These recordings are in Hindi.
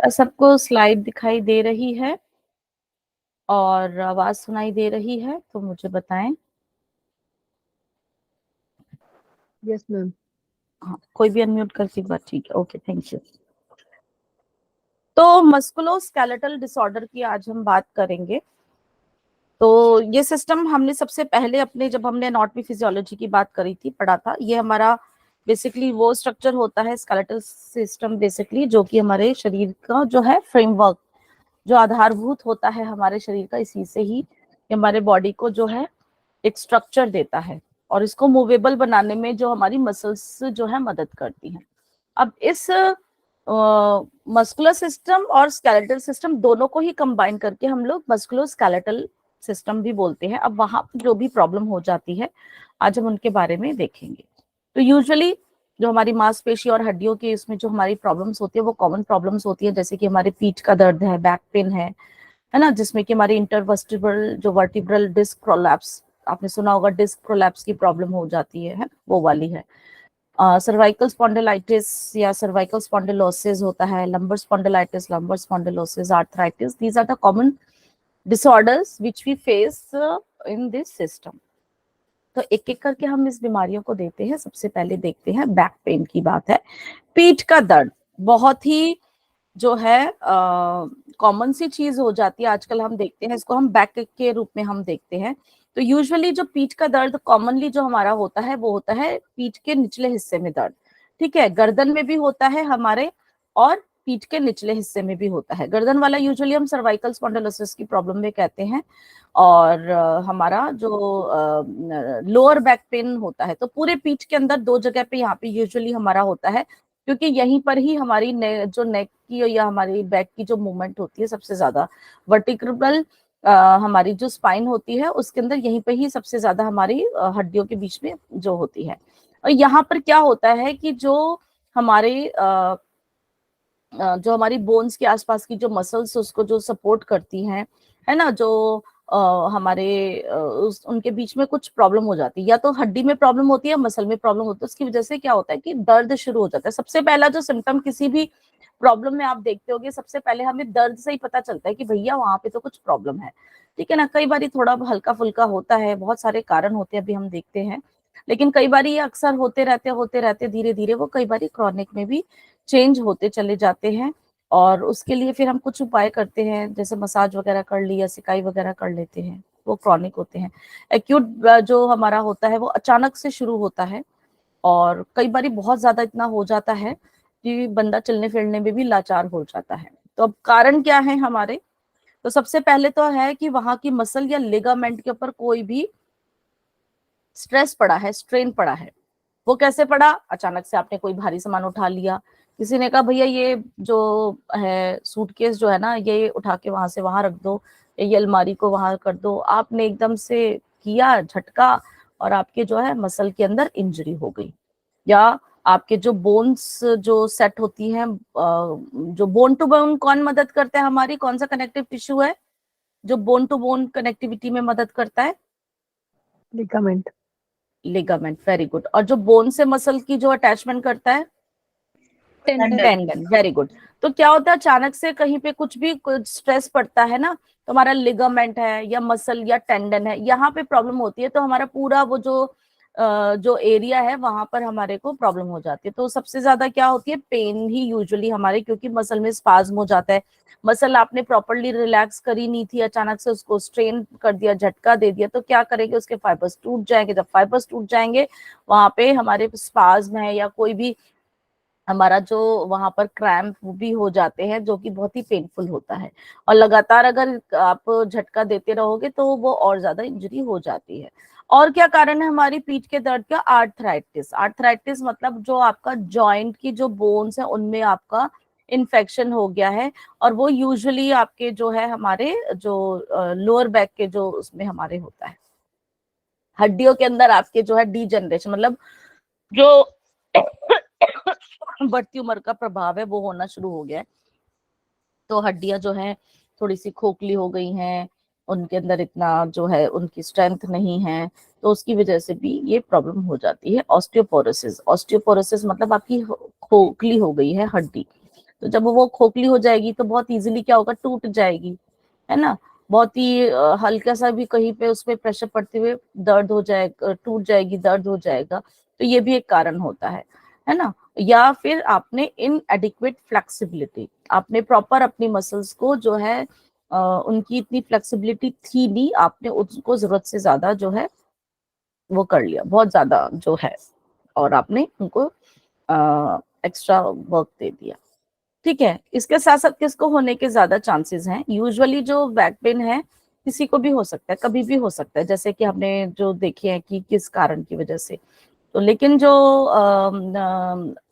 क्या सबको स्लाइड दिखाई दे रही है और आवाज सुनाई दे रही है? तो मुझे बताएं। Yes ma'am. हाँ, कोई भी अनम्यूट करके बात, ठीक है, ओके, थैंक यू। तो मस्कुलोस्केलेटल डिसऑर्डर की आज हम बात करेंगे। तो ये सिस्टम हमने सबसे पहले अपने, जब हमने एनाटॉमी फिजियोलॉजी की बात करी थी, पढ़ा था, ये हमारा बेसिकली वो स्ट्रक्चर होता है, स्केलेटल सिस्टम बेसिकली, जो कि हमारे शरीर का जो है फ्रेमवर्क, जो आधारभूत होता है हमारे शरीर का, इसी से ही हमारे बॉडी को जो है एक स्ट्रक्चर देता है और इसको मूवेबल बनाने में जो हमारी मसल्स जो है मदद करती हैं। अब इस मस्कुलर सिस्टम और स्केलेटल सिस्टम दोनों को ही कंबाइन करके हम लोग मस्कुलोस्केलेटल सिस्टम भी बोलते हैं। अब वहां जो भी प्रॉब्लम हो जाती है, आज हम उनके बारे में देखेंगे। तो यूजुअली जो हमारी मांसपेशी और हड्डियों के इसमें जो हमारी प्रॉब्लम्स होती है वो कॉमन प्रॉब्लम्स होती है, जैसे कि हमारे पीठ का दर्द है, बैक पेन है ना, जिसमें कि हमारी इंटरवर्टिब्रल जो वर्टिब्रल डिस्क प्रोलैप्स, आपने सुना होगा, डिस्क प्रोलैप्स की प्रॉब्लम हो जाती है, वो वाली है। सर्वाइकल स्पॉन्डिलाइटिस या सर्वाइकल स्पॉन्डिलोसिस होता है, lumbar spondylitis, lumbar spondylosis, arthritis, these are the common disorders which we face in this system. तो एक एक करके हम इस बीमारियों को देते हैं। सबसे पहले देखते हैं बैक पेन की बात है। पीठ का दर्द बहुत ही जो है कॉमन सी चीज हो जाती है आजकल, हम देखते हैं इसको, हम बैक के रूप में हम देखते हैं। तो यूजुअली जो पीठ का दर्द कॉमनली जो हमारा होता है वो होता है पीठ के निचले हिस्से में दर्द। ठीक है, गर्दन में भी होता है हमारे, और पीठ के निचले हिस्से में भी होता है। गर्दन वाला यूजुअली हम सर्वाइकल स्पॉन्डिलोसिस की प्रॉब्लम में कहते हैं, और हमारा जो लोअर बैक पेन होता है, तो पूरे पीठ के अंदर दो जगह पे यहाँ पे यूजुअली हमारा होता है, क्योंकि यहीं पर ही हमारी जो नेक की या हमारी बैक की जो मूवमेंट होती है सबसे ज्यादा, वर्टिब्रल हमारी जो स्पाइन होती है उसके अंदर यहीं पे ही सबसे ज्यादा हमारी हड्डियों के बीच में जो होती है। और यहाँ पर क्या होता है कि जो हमारी बोन्स के आसपास की जो मसल्स उसको जो सपोर्ट करती हैं, है ना, जो हमारे उनके बीच में कुछ प्रॉब्लम हो जाती है, या तो हड्डी में प्रॉब्लम होती है, मसल में प्रॉब्लम होती है, उसकी वजह से क्या होता है कि दर्द शुरू हो जाता है। सबसे पहला जो सिम्टम किसी भी प्रॉब्लम में आप देखते होगे, सबसे पहले हमें दर्द से ही पता चलता है कि भैया वहां पे तो कुछ प्रॉब्लम है। ठीक है ना, कई बार थोड़ा हल्का फुल्का होता है, बहुत सारे कारण होते हैं, अभी हम देखते हैं, लेकिन कई बार ये अक्सर होते रहते धीरे धीरे वो कई बार क्रॉनिक में भी चेंज होते चले जाते हैं। और उसके लिए फिर हम कुछ उपाय करते हैं, जैसे मसाज वगैरह कर ली या सिकाई वगैरह कर लेते हैं, वो क्रॉनिक होते हैं। एक्यूट जो हमारा होता है वो अचानक से शुरू होता है, और कई बार बहुत ज्यादा इतना हो जाता है कि बंदा चलने फिरने में भी लाचार हो जाता है। तो अब कारण क्या है हमारे? तो सबसे पहले तो है कि वहां की मसल या लिगामेंट के ऊपर कोई भी स्ट्रेस पड़ा है, स्ट्रेन पड़ा है। वो कैसे पड़ा? अचानक से आपने कोई भारी सामान उठा लिया, किसी ने कहा भैया ये जो है सूटकेस जो है ना, ये उठा के वहां से वहां रख दो, ये अलमारी को वहां कर दो, आपने एकदम से किया झटका, और आपके जो है मसल के अंदर इंजरी हो गई। या आपके जो बोन्स जो सेट होती हैं, जो बोन टू बोन कौन मदद करता है हमारी, कौन सा कनेक्टिव टिश्यू है जो बोन टू बोन कनेक्टिविटी में मदद करता है? लिगामेंट। Ligament, very good. और जो बोन से मसल की जो अटैचमेंट करता है? Tendon, very good. तो क्या होता है, अचानक से कहीं पे कुछ भी स्ट्रेस पड़ता है ना, तो हमारा लिगामेंट है या मसल या टेंडन है, यहाँ पे प्रॉब्लम होती है, तो हमारा पूरा वो जो एरिया है वहां पर हमारे को प्रॉब्लम हो जाती है। तो सबसे ज्यादा क्या होती है, पेन ही यूजुअली हमारे, क्योंकि मसल में स्पाज्म हो जाता है। मसल आपने प्रॉपरली रिलैक्स करी नहीं थी, अचानक से उसको स्ट्रेन कर दिया, झटका दे दिया, तो क्या करेंगे, उसके फाइबर्स टूट जाएंगे। जब फाइबर्स टूट जाएंगे, वहां पे हमारे स्पाज्म है या कोई भी हमारा जो वहां पर क्रैम्प भी हो जाते हैं, जो कि बहुत ही पेनफुल होता है। और लगातार अगर आप झटका देते रहोगे तो वो और ज्यादा इंजरी हो जाती है। और क्या कारण है हमारी पीठ के दर्द का? आर्थराइटिस। आर्थराइटिस मतलब जो आपका जॉइंट की जो बोन्स है उनमें आपका इन्फेक्शन हो गया है, और वो यूजुअली आपके जो है हमारे जो लोअर बैक के जो उसमें हमारे होता है, हड्डियों के अंदर आपके जो है डीजनरेशन, मतलब जो बढ़ती उम्र का प्रभाव है वो होना शुरू हो गया है। तो हड्डियां जो हैं थोड़ी सी खोखली हो गई हैं, उनके अंदर इतना जो है उनकी स्ट्रेंथ नहीं है, तो उसकी वजह से भी ये प्रॉब्लम हो जाती है। ऑस्टियोपोरोसिस, ऑस्टियोपोरोसिस मतलब आपकी खोखली हो गई है हड्डी। तो जब वो खोखली हो जाएगी तो बहुत इजीली क्या होगा, टूट जाएगी, है ना। बहुत ही हल्का सा भी कहीं पे उसमें प्रेशर पड़ते हुए दर्द हो जाएगा, टूट जाएगी, दर्द हो जाएगा। तो ये भी एक कारण होता है ना। या फिर आपने इनएडिक्वेट फ्लेक्सिबिलिटी, आपने प्रॉपर अपनी मसल्स को जो है उनकी इतनी फ्लेक्सिबिलिटी थी नहीं, आपने उसको जरूरत से ज्यादा जो है वो कर लिया, बहुत ज्यादा जो है, और आपने उनको एक्स्ट्रा वर्क दे दिया। ठीक है, इसके साथ साथ किसको होने के ज्यादा चांसेस हैं? यूजुअली जो बैक पेन है किसी को भी हो सकता है, कभी भी हो सकता है, जैसे कि हमने जो देखे हैं कि किस कारण की वजह से। तो लेकिन जो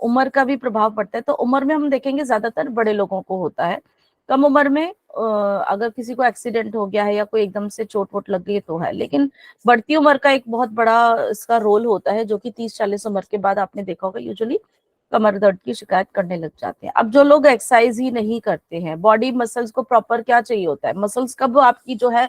उम्र का भी प्रभाव पड़ता है, तो उम्र में हम देखेंगे ज्यादातर बड़े लोगों को होता है। कम उम्र में अगर किसी को एक्सीडेंट हो गया है या कोई एकदम से चोट वोट लग गई तो है, लेकिन बढ़ती उम्र का एक बहुत बड़ा इसका रोल होता है, जो कि 30-40 उम्र के बाद आपने देखा होगा यूजुअली कमर दर्द की शिकायत करने लग जाते हैं। अब जो लोग एक्सरसाइज ही नहीं करते हैं, बॉडी मसल्स को प्रॉपर क्या चाहिए होता है, मसल्स कब आपकी जो है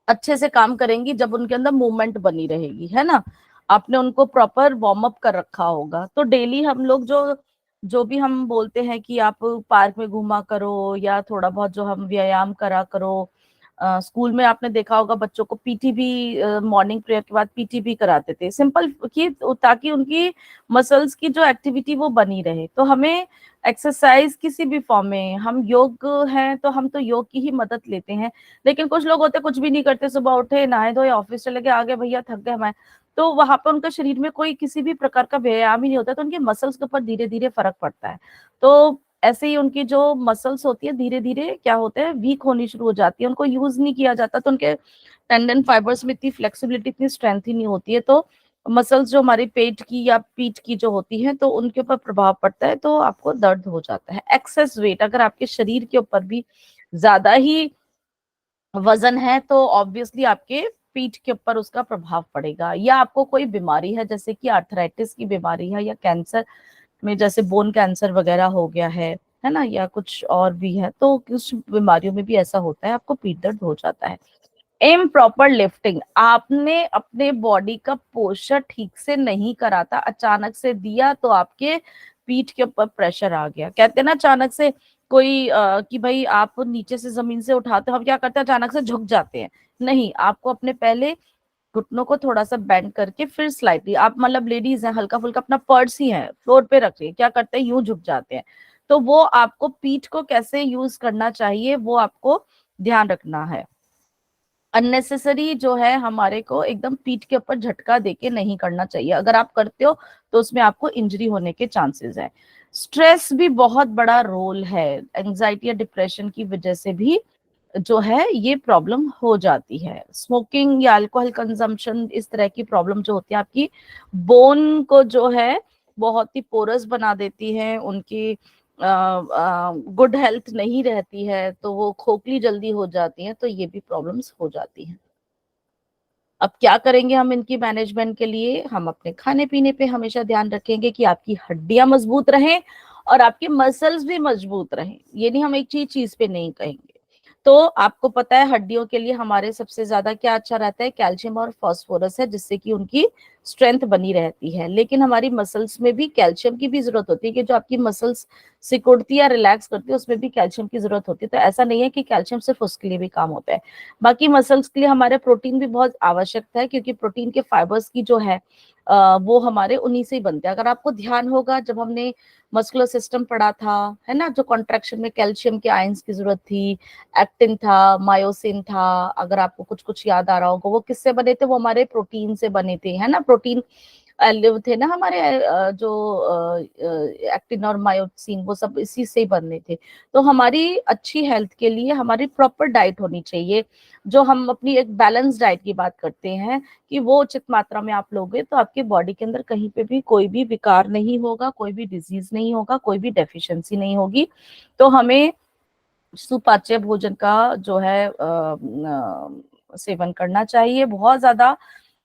अच्छे से काम करेंगी, जब उनके अंदर मूवमेंट बनी रहेगी, है ना। आपने उनको प्रॉपर वार्म अप कर रखा होगा। तो डेली हम लोग जो जो भी हम बोलते हैं कि आप पार्क में घूमा करो या थोड़ा बहुत जो हम व्यायाम करा करो। स्कूल में आपने देखा होगा बच्चों को पीटी भी, मॉर्निंग प्रेयर के बाद पीटी भी कराते थे, सिंपल कि ताकि उनकी मसल्स की जो एक्टिविटी वो बनी रहे। तो हमें एक्सरसाइज किसी भी फॉर्म में, हम योग हैं तो हम तो योग की ही मदद लेते हैं। लेकिन कुछ लोग होते कुछ भी नहीं करते, सुबह उठे नहाए धोए ऑफिस चले गए, आगे भैया थक गए हमारे, तो वहां पे उनका शरीर में कोई किसी भी प्रकार का व्यायाम ही नहीं होता, तो उनके मसल्स के ऊपर धीरे धीरे फर्क पड़ता है। तो ऐसे ही उनकी जो मसल्स होती है धीरे धीरे क्या होते हैं, वीक होनी शुरू हो जाती है, उनको यूज नहीं किया जाता, तो उनके टेंडन फाइबर्स में इतनी फ्लेक्सिबिलिटी, इतनी स्ट्रेंथ ही नहीं होती है। तो मसल्स जो हमारी पेट की या पीठ की जो होती है, तो उनके ऊपर प्रभाव पड़ता है, तो आपको दर्द हो जाता है। एक्सेस वेट, अगर आपके शरीर के ऊपर भी ज्यादा ही वजन है तो ऑब्वियसली आपके पीठ के ऊपर उसका प्रभाव पड़ेगा। या आपको कोई बीमारी है, जैसे कि आर्थराइटिस की बीमारी है, या कैंसर में जैसे बोन कैंसर वगैरह हो गया है ना, या कुछ और भी है, तो कुछ बीमारियों में भी ऐसा होता है, आपको पीठ दर्द हो जाता है। एम प्रॉपर लिफ्टिंग, आपने अपने बॉडी का पोस्चर ठीक से नहीं करा था, अचानक से दिया तो आपके पीठ के ऊपर प्रेशर आ गया। कहते हैं ना अचानक से कोई कि भाई आप नीचे से जमीन से उठाते हो, हम क्या करते हैं अचानक से झुक जाते हैं। नहीं, आपको अपने पहले घुटनों को थोड़ा सा बेंड करके फिर स्लाइटली, आप मतलब लेडीज हैं हल्का फुल्का अपना पर्स ही है फ्लोर पे रखिए, क्या करते हैं यूं झुक जाते हैं। तो वो आपको पीठ को कैसे यूज करना चाहिए वो आपको ध्यान रखना है। अननेसेसरी जो है हमारे को एकदम पीठ के ऊपर झटका देके नहीं करना चाहिए, अगर आप करते हो तो उसमें आपको इंजरी होने के चांसेस है। स्ट्रेस भी बहुत बड़ा रोल है, एंजाइटी या डिप्रेशन की वजह से भी जो है ये प्रॉब्लम हो जाती है। स्मोकिंग या अल्कोहल कंजम्पशन, इस तरह की प्रॉब्लम जो होती है आपकी बोन को जो है बहुत ही पोरस बना देती है, उनकी गुड हेल्थ नहीं रहती है, तो वो खोखली जल्दी हो जाती है, तो ये भी प्रॉब्लम्स हो जाती हैं। अब क्या करेंगे हम इनकी मैनेजमेंट के लिए? हम अपने खाने पीने पे हमेशा ध्यान रखेंगे कि आपकी हड्डियां मजबूत रहें और आपके मसल्स भी मजबूत रहें। ये नहीं हम एक चीज चीज पे नहीं कहेंगे। तो आपको पता है हड्डियों के लिए हमारे सबसे ज्यादा क्या अच्छा रहता है? कैल्शियम और फास्फोरस है, जिससे कि उनकी स्ट्रेंथ बनी रहती है। लेकिन हमारी मसल्स में भी कैल्शियम की भी जरूरत होती है, कि जो आपकी मसल्स सिकुड़ती है, रिलैक्स करती है, उसमें भी कैल्शियम की जरूरत होती है। तो ऐसा नहीं है कि कैल्शियम सिर्फ उसके लिए भी काम होता है, बाकी मसल्स के लिए हमारे प्रोटीन भी बहुत आवश्यकता है, क्योंकि प्रोटीन के फाइबर्स की जो है वो हमारे उन्हीं से ही बनते हैं। अगर आपको ध्यान होगा जब हमने मस्कुलर सिस्टम पढ़ा था, है ना, जो कॉन्ट्रैक्शन में कैल्शियम के आयंस की जरूरत थी, एक्टिन था, मायोसिन था, अगर आपको कुछ कुछ याद आ रहा होगा, वो किससे बने थे? वो हमारे प्रोटीन से बने थे, है ना। प्रोटीन थे ना हमारे जो एक्टिन और मायोसिन, वो सब इसी से ही बनने थे। तो हमारी अच्छी हेल्थ के लिए हमारी प्रॉपर डाइट होनी चाहिए, जो हम अपनी एक बैलेंस डाइट की बात करते हैं, कि वो उचित मात्रा में आप लोगे तो आपके बॉडी के अंदर कहीं पे भी कोई भी विकार नहीं होगा, कोई भी डिजीज नहीं होगा, कोई भी डेफिशिएंसी नहीं होगी। तो हमें सुपाच्य भोजन का जो है सेवन करना चाहिए। बहुत ज्यादा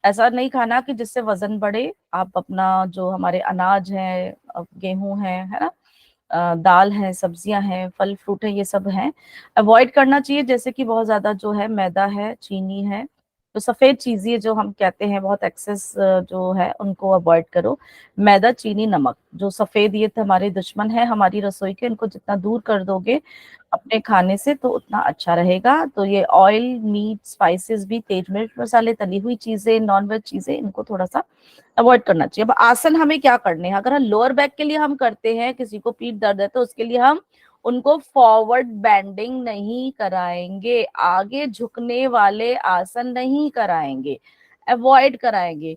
ऐसा नहीं खाना कि जिससे वजन बढ़े। आप अपना जो हमारे अनाज है, गेहूं है ना, दाल है, सब्जियां हैं, फल फ्रूट है, ये सब हैं, अवॉइड करना चाहिए। जैसे कि बहुत ज्यादा जो है मैदा है, चीनी है, तो सफेद चीजें जो हम कहते हैं बहुत एक्सेस जो है उनको अवॉइड करो। मैदा, चीनी, नमक, जो सफेद ये हमारे दुश्मन है हमारी रसोई के, इनको जितना दूर कर दोगे अपने खाने से तो उतना अच्छा रहेगा। तो ये ऑयल, मीट, स्पाइसेस भी, तेज मिर्च मसाले, तली हुई चीजें, नॉनवेज चीजें, इनको थोड़ा सा अवॉइड करना चाहिए। अब आसन हमें क्या करने हैं, अगर हम लोअर बैक के लिए हम करते हैं, किसी को पीठ दर्द है तो उसके लिए हम उनको फॉरवर्ड बेंडिंग नहीं कराएंगे, आगे झुकने वाले आसन नहीं कराएंगे, अवॉइड कराएंगे।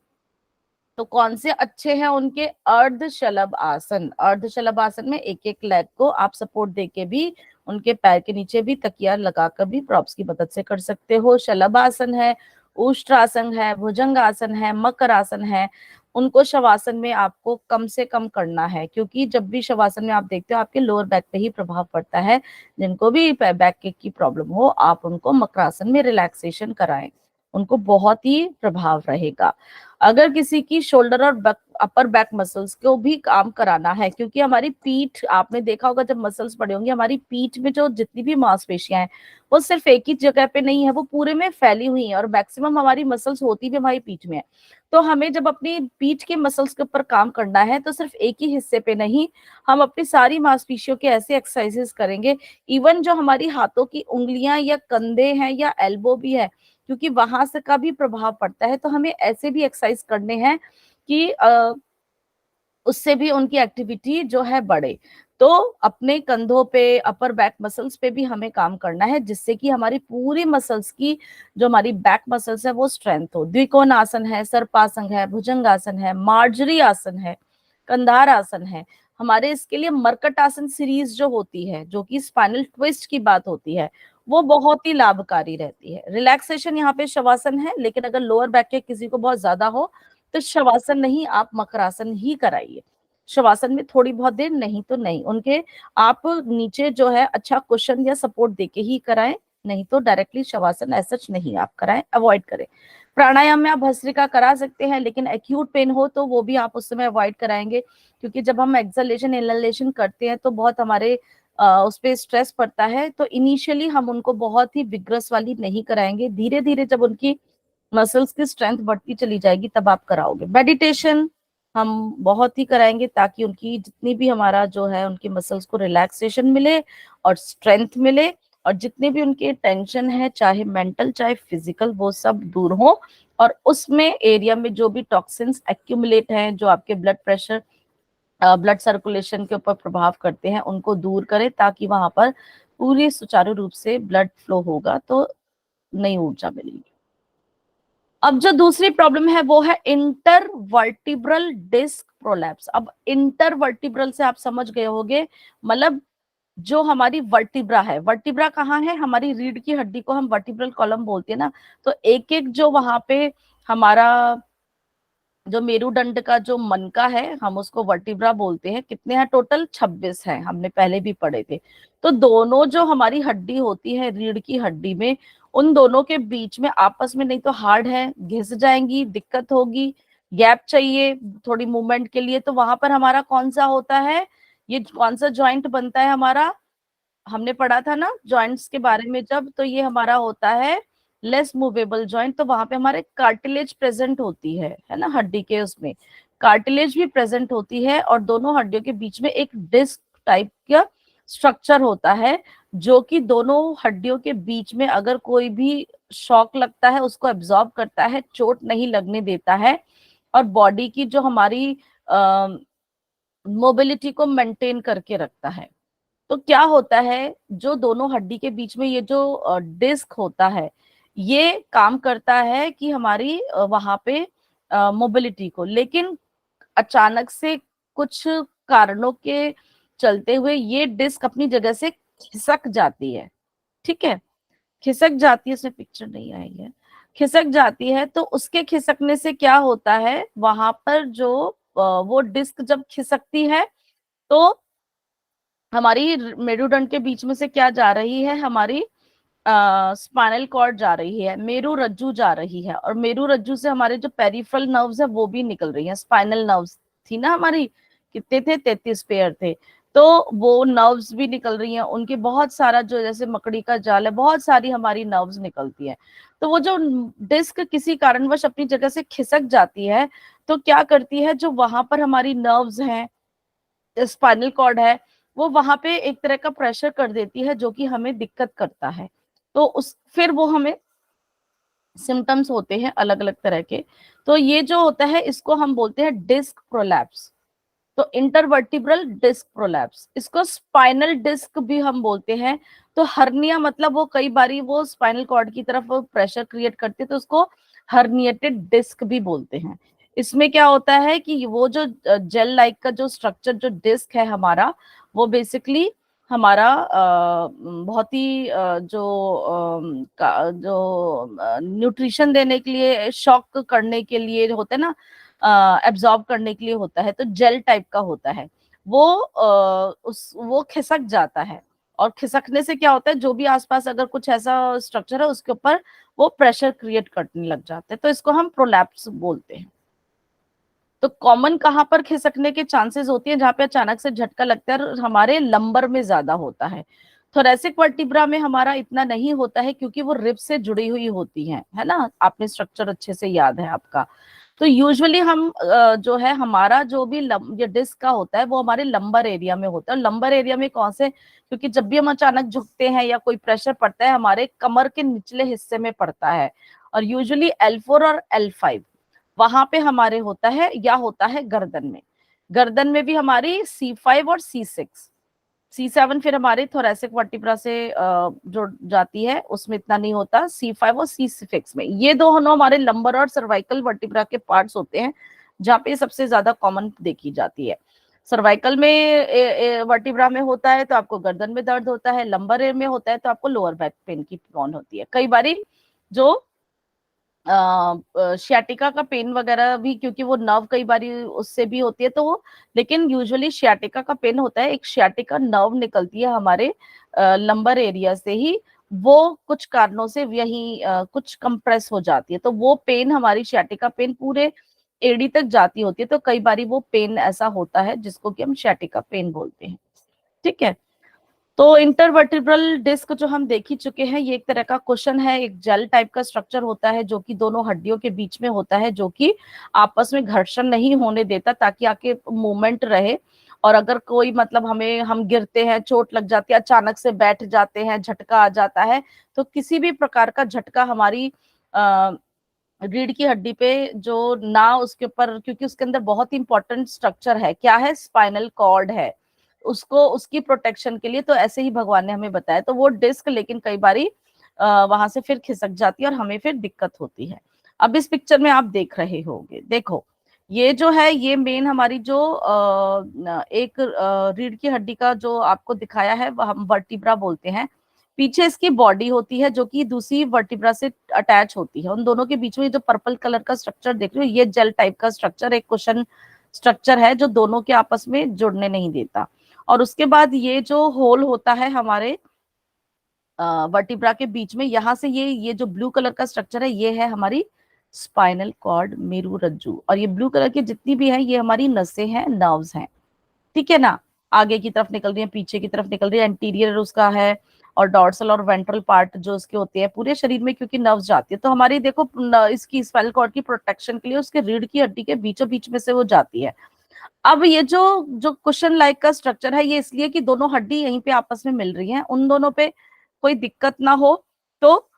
तो कौन से अच्छे हैं उनके, अर्धशलभ आसन। अर्धशलभ आसन में एक एक लेग को आप सपोर्ट देके भी उनके पैर के नीचे भी तकिया लगाकर भी प्रॉप्स की मदद से कर सकते हो। शलभ आसन है, उष्ट्रासन है, भुजंग आसन है, मकर आसन है। उनको शवासन में आपको कम से कम करना है, क्योंकि जब भी शवासन में आप देखते हो आपके लोअर बैक पे ही प्रभाव पड़ता है। जिनको भी बैक की प्रॉब्लम हो आप उनको मकरासन में रिलैक्सेशन कराएं, उनको बहुत ही प्रभाव रहेगा। अगर किसी की शोल्डर और अपर बैक मसल्स को भी काम कराना है, क्योंकि हमारी पीठ, आपने देखा होगा जब मसल्स पड़े होंगे, हमारी पीठ में जो जितनी भी मांसपेशियां हैं वो सिर्फ एक ही जगह पे नहीं है, वो पूरे में फैली हुई है और मैक्सिमम हमारी मसल्स होती भी हमारी पीठ में है। तो हमें जब अपनी पीठ के मसल्स के ऊपर काम करना है तो सिर्फ एक ही हिस्से पे नहीं, हम अपनी सारी मांसपेशियों के ऐसे एक्सरसाइजेस करेंगे। इवन जो हमारी हाथों की उंगलियां या कंधे हैं या एल्बो भी है, क्योंकि वहां से का भी प्रभाव पड़ता है, तो हमें ऐसे भी एक्सरसाइज करने हैं कि उससे भी उनकी एक्टिविटी जो है बढ़े। तो अपने कंधों पे, अपर बैक मसल्स पे भी हमें काम करना है, जिससे कि हमारी पूरी मसल्स की, जो हमारी बैक मसल्स है वो स्ट्रेंथ हो। द्विकोण आसन है, सर्पासन है, भुजंगासन है, मार्जरी आसन है, कंधार आसन है। हमारे इसके लिए मरकट आसन सीरीज जो होती है, जो कि स्पाइनल ट्विस्ट की बात होती है, वो बहुत ही लाभकारी रहती है। रिलैक्सेशन यहाँ पे शवासन है, लेकिन अगर लोअर बैक के किसी को बहुत ज्यादा हो तो शवासन नहीं, आप मकरासन ही कराइए। शवासन में थोड़ी बहुत देर, नहीं तो नहीं। उनके आप नीचे जो है अच्छा कुशन या सपोर्ट देके ही कराएं, नहीं तो डायरेक्टली शवासन ऐसा नहीं आप कराएं, अवॉइड करें। प्राणायाम में आप भस्त्रिका करा सकते हैं, लेकिन एक्यूट पेन हो तो वो भी आप उस समय अवॉइड कराएंगे, क्योंकि जब हम एक्सलेशन इनलेशन करते हैं तो बहुत हमारे उस पर स्ट्रेस पड़ता है। तो इनिशियली हम उनको बहुत ही विग्रस वाली नहीं कराएंगे, धीरे धीरे जब उनकी मसल्स की स्ट्रेंथ बढ़ती चली जाएगी तब आप कराओगे। मेडिटेशन हम बहुत ही कराएंगे, ताकि उनकी जितनी भी हमारा जो है उनकी मसल्स को रिलैक्सेशन मिले और स्ट्रेंथ मिले, और जितने भी उनके टेंशन है, चाहे मेंटल चाहे फिजिकल, वो सब दूर हो। और उसमें एरिया में जो भी टॉक्सिन्स एक्यूमुलेट हैं, जो आपके ब्लड प्रेशर, ब्लड सर्कुलेशन के ऊपर प्रभाव करते हैं, उनको दूर करें, ताकि वहां पर पूरी सुचारू रूप से ब्लड फ्लो होगा तो नई ऊर्जा मिलेगी। अब जो दूसरी प्रॉब्लम है वो है इंटरवर्टिब्रल डिस्क प्रोलैप्स। अब इंटरवर्टिब्रल से आप समझ गए होंगे, मतलब जो हमारी वर्टिब्रा है, वर्टिब्रा कहाँ है, हमारी रीढ़ की हड्डी को हम वर्टिब्रल कॉलम बोलते हैं ना। तो एक एक जो वहां पे हमारा जो मेरुदंड का जो मनका है, हम उसको वर्टिब्रा बोलते हैं। कितने हैं टोटल, 26 हैं, हमने पहले भी पढ़े थे। तो दोनों जो हमारी हड्डी होती है रीढ़ की हड्डी में, उन दोनों के बीच में आपस में नहीं तो हार्ड है, घिस जाएंगी, दिक्कत होगी, गैप चाहिए थोड़ी मूवमेंट के लिए। तो वहां पर हमारा कौन सा होता है, ये कौन सा जॉइंट बनता है हमारा, हमने पढ़ा था ना जॉइंट्स के बारे में जब, तो ये हमारा होता है लेस मूवेबल जॉइंट। तो वहां पे हमारे कार्टिलेज प्रेजेंट होती है ना, हड्डी के उसमें कार्टिलेज भी प्रेजेंट होती है, और दोनों हड्डियों के बीच में एक डिस्क टाइप का स्ट्रक्चर होता है, जो कि दोनों हड्डियों के बीच में अगर कोई भी शॉक लगता है उसको एब्जॉर्ब करता है, चोट नहीं लगने देता है, और बॉडी की जो हमारी मोबिलिटी को मेंटेन करके रखता है। तो क्या होता है, जो दोनों हड्डी के बीच में ये जो डिस्क होता है, ये काम करता है कि हमारी वहां पे मोबिलिटी को, लेकिन अचानक से कुछ कारणों के चलते हुए ये डिस्क अपनी जगह से खिसक जाती है। ठीक है, खिसक जाती है, इसमें पिक्चर नहीं आई है, खिसक जाती है। तो उसके खिसकने से क्या होता है, वहां पर जो वो डिस्क जब खिसकती है तो हमारी मेरुदंड के बीच में से क्या जा रही है, हमारी स्पाइनल कॉर्ड जा रही है, मेरु रज्जु जा रही है, और मेरु रज्जु से हमारे जो पेरिफेरल नर्व्स है वो भी निकल रही है। स्पाइनल नर्व्स थी ना हमारी, कितने थे, 33 पेयर थे। तो वो नर्व्स भी निकल रही हैं उनके, बहुत सारा जो जैसे मकड़ी का जाल है, बहुत सारी हमारी नर्व्स निकलती हैं। तो वो जो डिस्क किसी कारणवश अपनी जगह से खिसक जाती है, तो क्या करती है, जो वहां पर हमारी नर्व्स हैं, स्पाइनल कॉर्ड है, वो वहां पे एक तरह का प्रेशर कर देती है, जो कि हमें दिक्कत करता है। तो उस फिर वो हमें सिम्टम्स होते हैं अलग अलग तरह के। तो ये जो होता है इसको हम बोलते हैं डिस्क प्रोलैप्स। तो इंटरवर्टिब्रल डिस्क प्रोलैप्स, इसको स्पाइनल डिस्क भी हम बोलते हैं। तो हर्निया मतलब वो कई बारी वो स्पाइनल कॉर्ड की तरफ वो प्रेशर क्रिएट करते हैं, तो उसको हर्निएटेड डिस्क भी बोलते हैं। इसमें क्या होता है कि वो जो जेल लाइक का जो स्ट्रक्चर जो डिस्क है हमारा, वो बेसिकली हमारा बहुत ही जो न्यूट्रिशन देने के लिए, शॉक करने के लिए होता है ना, एब्जॉर्ब करने के लिए होता है, तो जेल टाइप का होता है वो। वो खिसक जाता है, और खिसकने से क्या होता है, जो भी आसपास अगर कुछ ऐसा स्ट्रक्चर है उसके ऊपर वो प्रेशर क्रिएट करने लग जाते हैं, तो इसको हम प्रोलैप्स बोलते हैं। तो कॉमन कहाँ पर खिसकने के चांसेस होती है, जहाँ पे अचानक से झटका लगता है, और हमारे लंबर में ज्यादा होता है। थोरेसिक वर्टिब्रा में हमारा इतना नहीं होता है, क्योंकि वो रिब से जुड़ी हुई होती है ना, आपने स्ट्रक्चर अच्छे से याद है आपका। तो यूजुअली हम जो है हमारा जो भी ये डिस्क का होता है वो हमारे लंबर एरिया में होता है। लंबर एरिया में कौन से, क्योंकि जब भी हम अचानक झुकते हैं या कोई प्रेशर पड़ता है हमारे कमर के निचले हिस्से में पड़ता है, और यूजुअली L4 और L5 वहां पे हमारे होता है, या होता है गर्दन में। गर्दन में भी हमारी C5 और C6, C7 फिर हमारे थोरेसिक वर्टिब्रा से जुड़ जाती है, उसमें इतना नहीं होता। C5 और C6 में, ये दोनों हमारे लंबर और सर्वाइकल वर्टिब्रा के पार्ट्स होते हैं, जहाँ पे सबसे ज्यादा कॉमन देखी जाती है। सर्वाइकल में वर्टिब्रा में होता है तो आपको गर्दन में दर्द होता है, लंबर में होता है तो आपको लोअर बैक पेन की प्रॉब्लम होती है। कई बारी जो शियाटिका का पेन वगैरह भी, क्योंकि वो नर्व कई बारी उससे भी होती है, तो वो, लेकिन यूजुअली शियाटिका का पेन होता है, एक शियाटिका नर्व निकलती है हमारे लंबर एरिया से ही, वो कुछ कारणों से यही कुछ कंप्रेस हो जाती है, तो वो पेन हमारी शियाटिका पेन पूरे एड़ी तक जाती होती है। तो कई बारी वो पेन ऐसा होता है जिसको कि हम शियाटिका पेन बोलते हैं। ठीक है। तो इंटरवर्टिब्रल डिस्क जो हम देख ही चुके हैं, ये एक तरह का क्वेश्चन है, एक जेल टाइप का स्ट्रक्चर होता है जो कि दोनों हड्डियों के बीच में होता है, जो कि आपस में घर्षण नहीं होने देता, ताकि आके मूवमेंट रहे। और अगर कोई मतलब हम गिरते हैं, चोट लग जाती है, अचानक से बैठ जाते हैं, झटका आ जाता है, तो किसी भी प्रकार का झटका हमारी रीढ़ की हड्डी पे जो ना उसके ऊपर, क्योंकि उसके अंदर बहुत इंपॉर्टेंट स्ट्रक्चर है, क्या है, स्पाइनल कॉर्ड है, उसको उसकी प्रोटेक्शन के लिए, तो ऐसे ही भगवान ने हमें बताया। तो वो डिस्क लेकिन कई बारी वहां से फिर खिसक जाती है और हमें फिर दिक्कत होती है। अब इस पिक्चर में आप देख रहे होंगे, देखो ये जो है, ये मेन हमारी जो एक रीढ़ की हड्डी का जो आपको दिखाया है, वह हम वर्टिब्रा बोलते हैं। पीछे इसकी बॉडी होती है जो कि दूसरी वर्टिब्रा से अटैच होती है। उन दोनों के बीच में जो पर्पल कलर का स्ट्रक्चर देख रहे हो, ये जेल टाइप का स्ट्रक्चर, एक कुशन स्ट्रक्चर है जो दोनों के आपस में जुड़ने नहीं देता। और उसके बाद ये जो होल होता है हमारे वर्टिब्रा के बीच में, यहाँ से ये जो ब्लू कलर का स्ट्रक्चर है, ये है हमारी स्पाइनल कॉर्ड, मेरू रज्जू। और ये ब्लू कलर की जितनी भी है, ये हमारी नसें हैं, नर्व्स हैं। ठीक है ना, आगे की तरफ निकल रही है, पीछे की तरफ निकल रही है, एंटीरियर उसका है, और डॉर्सल और वेंट्रल पार्ट जो उसके होते हैं पूरे शरीर में, क्योंकि नर्व्स जाती है। तो हमारी देखो इसकी स्पाइनल कॉर्ड की प्रोटेक्शन के लिए उसके रीढ़ की हड्डी के बीचों बीच में से वो जाती है। अब ये जो जो कुशन लाइक का स्ट्रक्चर है, ये इसलिए कि दोनों हड्डी यहीं पे आपस में मिल रही हैं, उन दोनों पे कोई दिक्कत ना हो, तो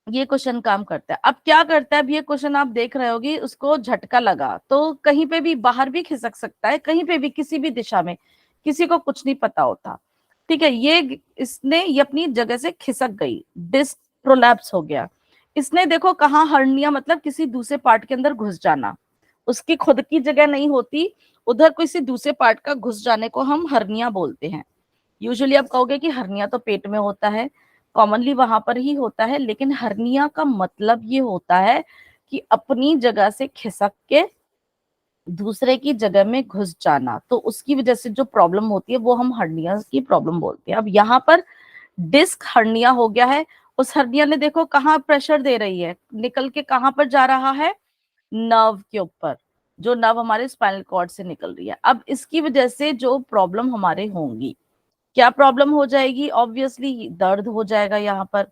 ये क्वेश्चन काम करता है। अब क्या करता है, अब ये क्वेश्चन आप देख रहे होगी, उसको झटका लगा तो कहीं पे भी बाहर भी खिसक सकता है, कहीं पे भी किसी भी दिशा में, किसी को कुछ नहीं पता होता। ठीक है, ये अपनी जगह से खिसक गई, डिस्क प्रोलैप्स हो गया। इसने देखो कहाँ, हर्निया मतलब किसी दूसरे पार्ट के अंदर घुस जाना, उसकी खुद की जगह नहीं होती, उधर किसी दूसरे पार्ट का घुस जाने को हम हर्निया बोलते हैं। यूजुअली आप कहोगे कि हर्निया तो पेट में होता है, कॉमनली वहां पर ही होता है, लेकिन हर्निया का मतलब ये होता है कि अपनी जगह से खिसक के दूसरे की जगह में घुस जाना, तो उसकी वजह से जो प्रॉब्लम होती है वो हम हर्निया की प्रॉब्लम बोलते हैं। अब यहाँ पर डिस्क हर्निया हो गया है, उस हर्निया ने देखो कहाँ प्रेशर दे रही है, निकल के कहाँ पर जा रहा है, नर्व के ऊपर। जो नर्व हमारे स्पाइनल कॉर्ड से निकल रही है। अब इसकी वजह से जो प्रॉब्लम हमारे होंगी, क्या प्रॉब्लम हो जाएगी? ऑब्वियसली दर्द हो जाएगा, यहाँ पर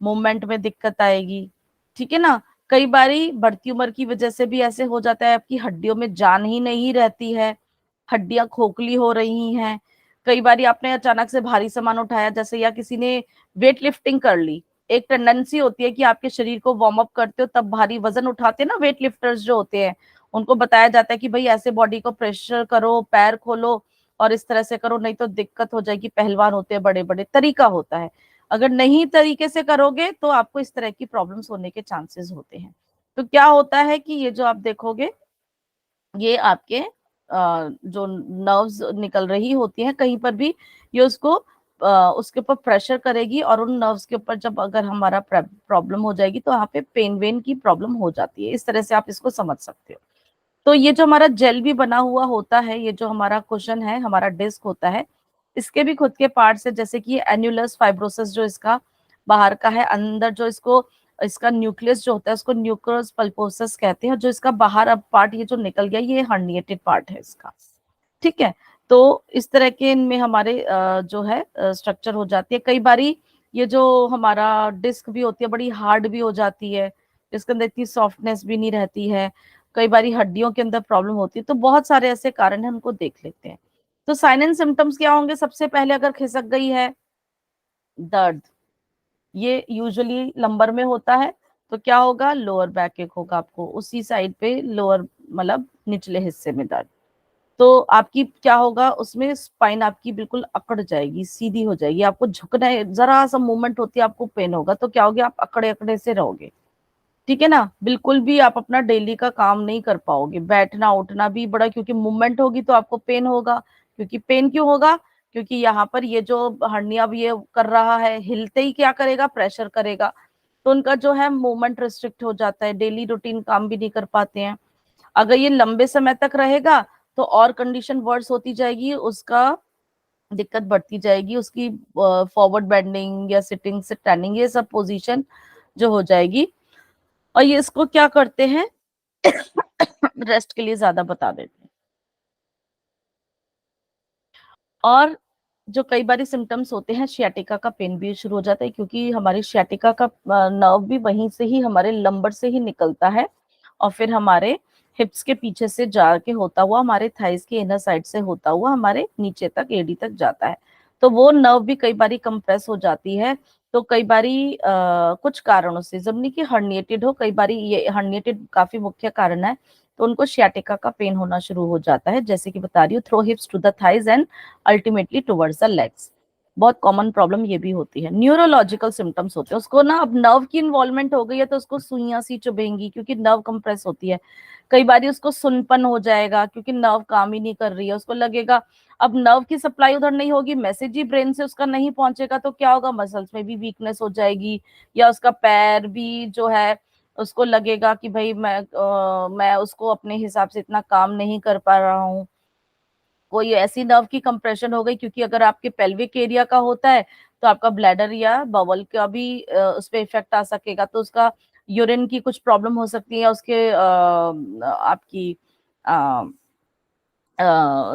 मूवमेंट में दिक्कत आएगी, ठीक है ना। कई बारी बढ़ती उम्र की वजह से भी ऐसे हो जाता है, आपकी हड्डियों में जान ही नहीं रहती है, हड्डियां खोखली हो रही हैं। कई बारी आपने अचानक से भारी सामान उठाया, जैसे या किसी ने वेट लिफ्टिंग कर ली। एक टेंडेंसी होती है कि आपके शरीर को वार्म अप करते हो तब भारी वजन उठाते हैं ना, वेट लिफ्टर्स जो होते हैं, उनको बताया जाता है कि भाई ऐसे बॉडी को प्रेशर करो, पैर खोलो और इस तरह से करो, नहीं तो दिक्कत हो जाएगी। पहलवान होते हैं बड़े बड़े, तरीका होता है। अगर नहीं तरीके से करोगे तो आपको इस तरह की प्रॉब्लम्स होने के चांसेस होते हैं। तो क्या होता है कि ये जो आप देखोगे, ये आपके जो नर्व्स निकल रही होती हैं कहीं पर भी, ये उसको उसके ऊपर प्रेशर करेगी, और उन नर्व्स के ऊपर जब अगर हमारा प्रॉब्लम हो जाएगी तो वहाँ पे पेन वेन की प्रॉब्लम हो जाती है। इस तरह से आप इसको समझ सकते हो। तो ये जो हमारा जेल भी बना हुआ होता है, ये जो हमारा कुशन है, हमारा डिस्क होता है, इसके भी खुद के पार्ट्स है, जैसे कि एन्युलस फाइब्रोसिस जो इसका बाहर का है, अंदर जो इसको इसका न्यूक्लियस जो होता है उसको न्यूक्लियस पल्पोसस कहते हैं। जो इसका बाहर अब पार्ट ये जो निकल गया, ये हर्निएटेड पार्ट है इसका, ठीक है। तो इस तरह के इनमें हमारे जो है स्ट्रक्चर हो जाती है। कई बारी ये जो हमारा डिस्क भी होती है बड़ी हार्ड भी हो जाती है, इसके अंदर इतनी सॉफ्टनेस भी नहीं रहती है। कई बारी हड्डियों के अंदर प्रॉब्लम होती है। तो बहुत सारे ऐसे कारण हैं, उनको देख लेते हैं। तो साइन एंड सिम्टम्स क्या होंगे? सबसे पहले अगर खिसक गई है, दर्द, ये यूजुअली लंबर में होता है। तो क्या होगा? लोअर बैक एक होगा, आपको उसी साइड पे लोअर मतलब निचले हिस्से में दर्द। तो आपकी क्या होगा उसमें? स्पाइन आपकी बिल्कुल अकड़ जाएगी, सीधी हो जाएगी, आपको झुकना है, जरा सा मूवमेंट होती है आपको पेन होगा, तो क्या होगा? आप अकड़े अकड़े से रहोगे, ठीक है ना। बिल्कुल भी आप अपना डेली का काम नहीं कर पाओगे, बैठना उठना भी बड़ा, क्योंकि मूवमेंट होगी तो आपको पेन होगा। क्योंकि पेन क्यों होगा? क्योंकि यहाँ पर ये जो हर्निया अब ये कर रहा है, हिलते ही क्या करेगा? प्रेशर करेगा। तो उनका जो है मूवमेंट रिस्ट्रिक्ट हो जाता है, डेली रूटीन काम भी नहीं कर पाते हैं। अगर ये लंबे समय तक रहेगा तो और कंडीशन वर्स होती जाएगी, उसका दिक्कत बढ़ती जाएगी, उसकी फॉरवर्ड बेंडिंग या सिटिंग से स्टैंडिंग, ये सब पोजीशन जो हो जाएगी। और ये इसको क्या करते हैं? रेस्ट के लिए ज्यादा बता देते हैं। और जो कई बार सिम्टम्स होते हैं, शियाटिका का पेन भी शुरू हो जाता है, क्योंकि हमारी शियाटिका का नर्व भी वहीं से ही, हमारे लंबर से ही निकलता है, और फिर हमारे हिप्स के पीछे से जाके होता हुआ हमारे थाइस के इनर साइड से होता हुआ हमारे नीचे तक एडी तक जाता है। तो वो नर्व भी कई बारी कंप्रेस हो जाती है। तो कई बारी कुछ कारणों से, जब नहीं कि हर्निएटेड हो, कई बारी ये हर्निएटेड काफी मुख्य कारण है, तो उनको शियाटिका का पेन होना शुरू हो जाता है। जैसे कि बता रही हूँ, through hips to the thighs and ultimately towards the legs. बहुत कॉमन प्रॉब्लम ये भी होती है। न्यूरोलॉजिकल सिम्टम्स होते हैं, उसको ना अब नर्व की इन्वॉल्वमेंट हो गई है तो उसको सुइयां सी चुभेंगी, क्योंकि नर्व कंप्रेस होती है। कई बार उसको सुनपन हो जाएगा, क्योंकि नर्व काम ही नहीं कर रही है, उसको लगेगा अब नर्व की सप्लाई उधर नहीं होगी, मैसेज ही ब्रेन से उसका नहीं पहुंचेगा, तो क्या होगा? मसल्स में भी वीकनेस हो जाएगी, या उसका पैर भी जो है उसको लगेगा कि भाई मैं उसको अपने हिसाब से इतना काम नहीं कर पा रहा हूँ। कोई ऐसी नर्व की कंप्रेशन हो गई, क्योंकि अगर आपके पेल्विक एरिया का होता है तो आपका ब्लैडर या बवल का भी उस पर इफेक्ट आ सकेगा, तो उसका यूरिन की कुछ प्रॉब्लम हो सकती है, उसके आपकी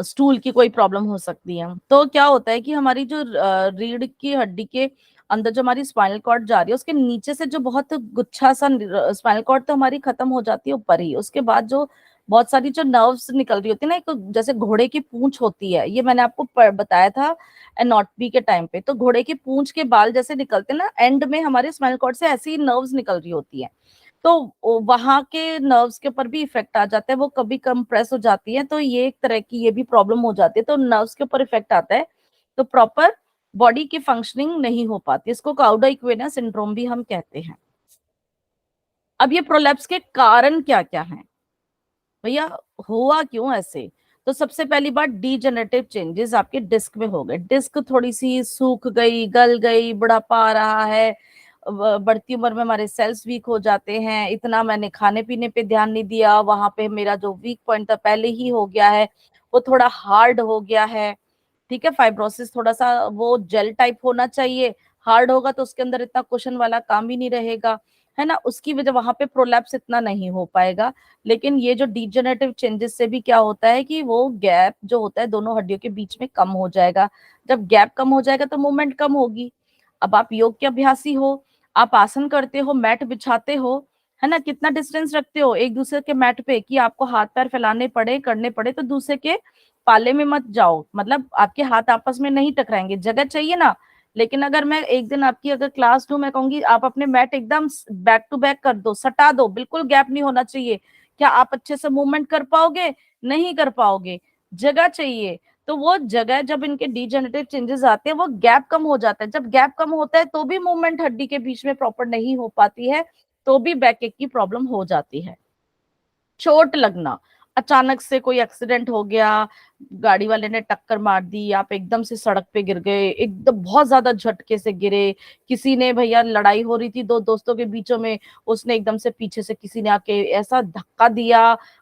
स्टूल की कोई प्रॉब्लम हो सकती है। तो क्या होता है कि हमारी जो रीढ़ की हड्डी के अंदर जो हमारी स्पाइनल कॉर्ड जा रही है, उसके नीचे से जो बहुत गुच्छा सा, स्पाइनल कॉर्ड तो हमारी खत्म हो जाती है ऊपर ही, उसके बाद जो बहुत सारी जो नर्व्स निकल रही होती है ना, एक जैसे घोड़े की पूंछ होती है, ये मैंने आपको बताया था एनाटॉमी के टाइम पे। तो घोड़े की पूंछ के बाल जैसे निकलते हैं ना, एंड में हमारे स्पाइनल कॉर्ड से ऐसी नर्व्स निकल रही होती है। तो वहां के नर्व्स के ऊपर भी इफेक्ट आ जाता है, वो कभी कंप्रेस हो जाती है, तो ये एक तरह की ये भी प्रॉब्लम हो जाती है। तो नर्व्स के ऊपर इफेक्ट आता है, तो प्रॉपर बॉडी की फंक्शनिंग नहीं हो पाती, इसको काउडा इक्वेना सिंड्रोम भी हम कहते हैं। अब ये प्रोलैप्स के कारण क्या क्या हैं भैया, हुआ क्यों ऐसे? तो सबसे पहली बात, डीजेनरेटिव चेंजेस आपके डिस्क में हो गए, डिस्क थोड़ी सी सूख गई, गल गई, बुढ़ापा आ रहा है, बढ़ती उम्र में हमारे सेल्स वीक हो जाते हैं, इतना मैंने खाने पीने पे ध्यान नहीं दिया, वहां पे मेरा जो वीक पॉइंट था पहले ही हो गया है, वो थोड़ा हार्ड हो गया है, ठीक है। फाइब्रोसिस थोड़ा सा वो जेल टाइप होना चाहिए, हार्ड होगा तो उसके अंदर इतना कुशन वाला काम ही नहीं रहेगा। है ना, उसकी वजह वहां पे प्रोलैप्स इतना नहीं हो पाएगा। लेकिन ये जो डीजनरेटिव चेंजेस से भी क्या होता है कि वो गैप जो होता है दोनों हड्डियों के बीच में कम हो जाएगा। जब गैप कम हो जाएगा तो मूवमेंट कम होगी। अब आप योग के अभ्यासी हो, आप आसन करते हो, मैट बिछाते हो, है ना, कितना डिस्टेंस रखते हो एक दूसरे के मैट पे कि आपको हाथ पैर फैलाने पड़े करने पड़े तो दूसरे के पाले में मत जाओ, मतलब आपके हाथ आपस में नहीं टकराएंगे, जगह चाहिए ना। लेकिन अगर मैं एक दिन आपकी अगर क्लास लूं, मैं कहूंगी आप अपने मैट एकदम बैक टू बैक कर दो, सटा दो, बिल्कुल गैप नहीं होना चाहिए, क्या आप अच्छे से मूवमेंट कर पाओगे? नहीं कर पाओगे, जगह चाहिए। तो वो जगह जब इनके डीजेनरेटिव चेंजेस आते हैं वो गैप कम हो जाता है, जब गैप कम होता है तो भी मूवमेंट हड्डी के बीच में प्रॉपर नहीं हो पाती है, तो भी बैक एक की प्रॉब्लम हो जाती है। चोट लगना, अचानक से कोई एक्सीडेंट हो गया, गाड़ी वाले ने टक्कर मार दी, आप एकदम से सड़क पे गिर गए, एकदम बहुत ज्यादा झटके से गिरे, किसी ने, भैया लड़ाई हो रही थी दो दोस्तों के बीचों में, उसने एकदम से पीछे से किसी ने आके ऐसा धक्का दिया,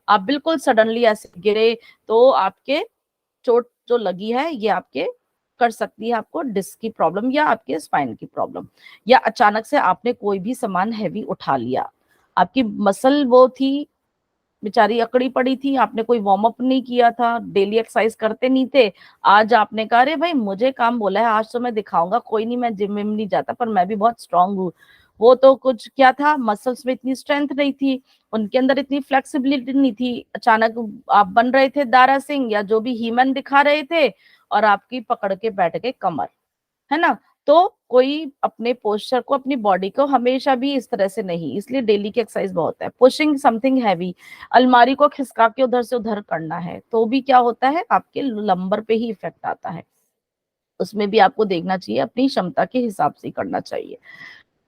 आप बिल्कुल सडनली ऐसे गिरे, तो आपके चोट जो लगी है ये आपके कर सकती है आपको डिस्क की प्रॉब्लम या आपके स्पाइन की प्रॉब्लम। या अचानक से आपने कोई भी सामान हैवी उठा लिया, आपकी मसल वो थी बेचारी अकड़ी पड़ी थी, आपने कोई वार्म अप नहीं किया था, डेली एक्सरसाइज करते नहीं थे, आज आपने कहा अरे भाई मुझे काम बोला है आज तो मैं दिखाऊंगा, कोई नहीं मैं जिम में नहीं जाता पर मैं भी बहुत स्ट्रांग हूँ। वो तो कुछ क्या था, मसल्स में इतनी स्ट्रेंथ नहीं थी, उनके अंदर इतनी फ्लेक्सिबिलिटी नहीं थी, अचानक आप बन रहे थे दारा सिंह या जो भी हीमन दिखा रहे थे और आपकी पकड़ के बैठ गए कमर, है ना। तो कोई अपने पोस्चर को, अपनी बॉडी को हमेशा भी इस तरह से नहीं, इसलिए डेली की एक्सरसाइज बहुत है। पुशिंग समथिंग हैवी, अलमारी को खिसका के उधर से उधर करना है तो भी क्या होता है, आपके लंबर पे ही इफेक्ट आता है, उसमें भी आपको देखना चाहिए, अपनी क्षमता के हिसाब से करना चाहिए।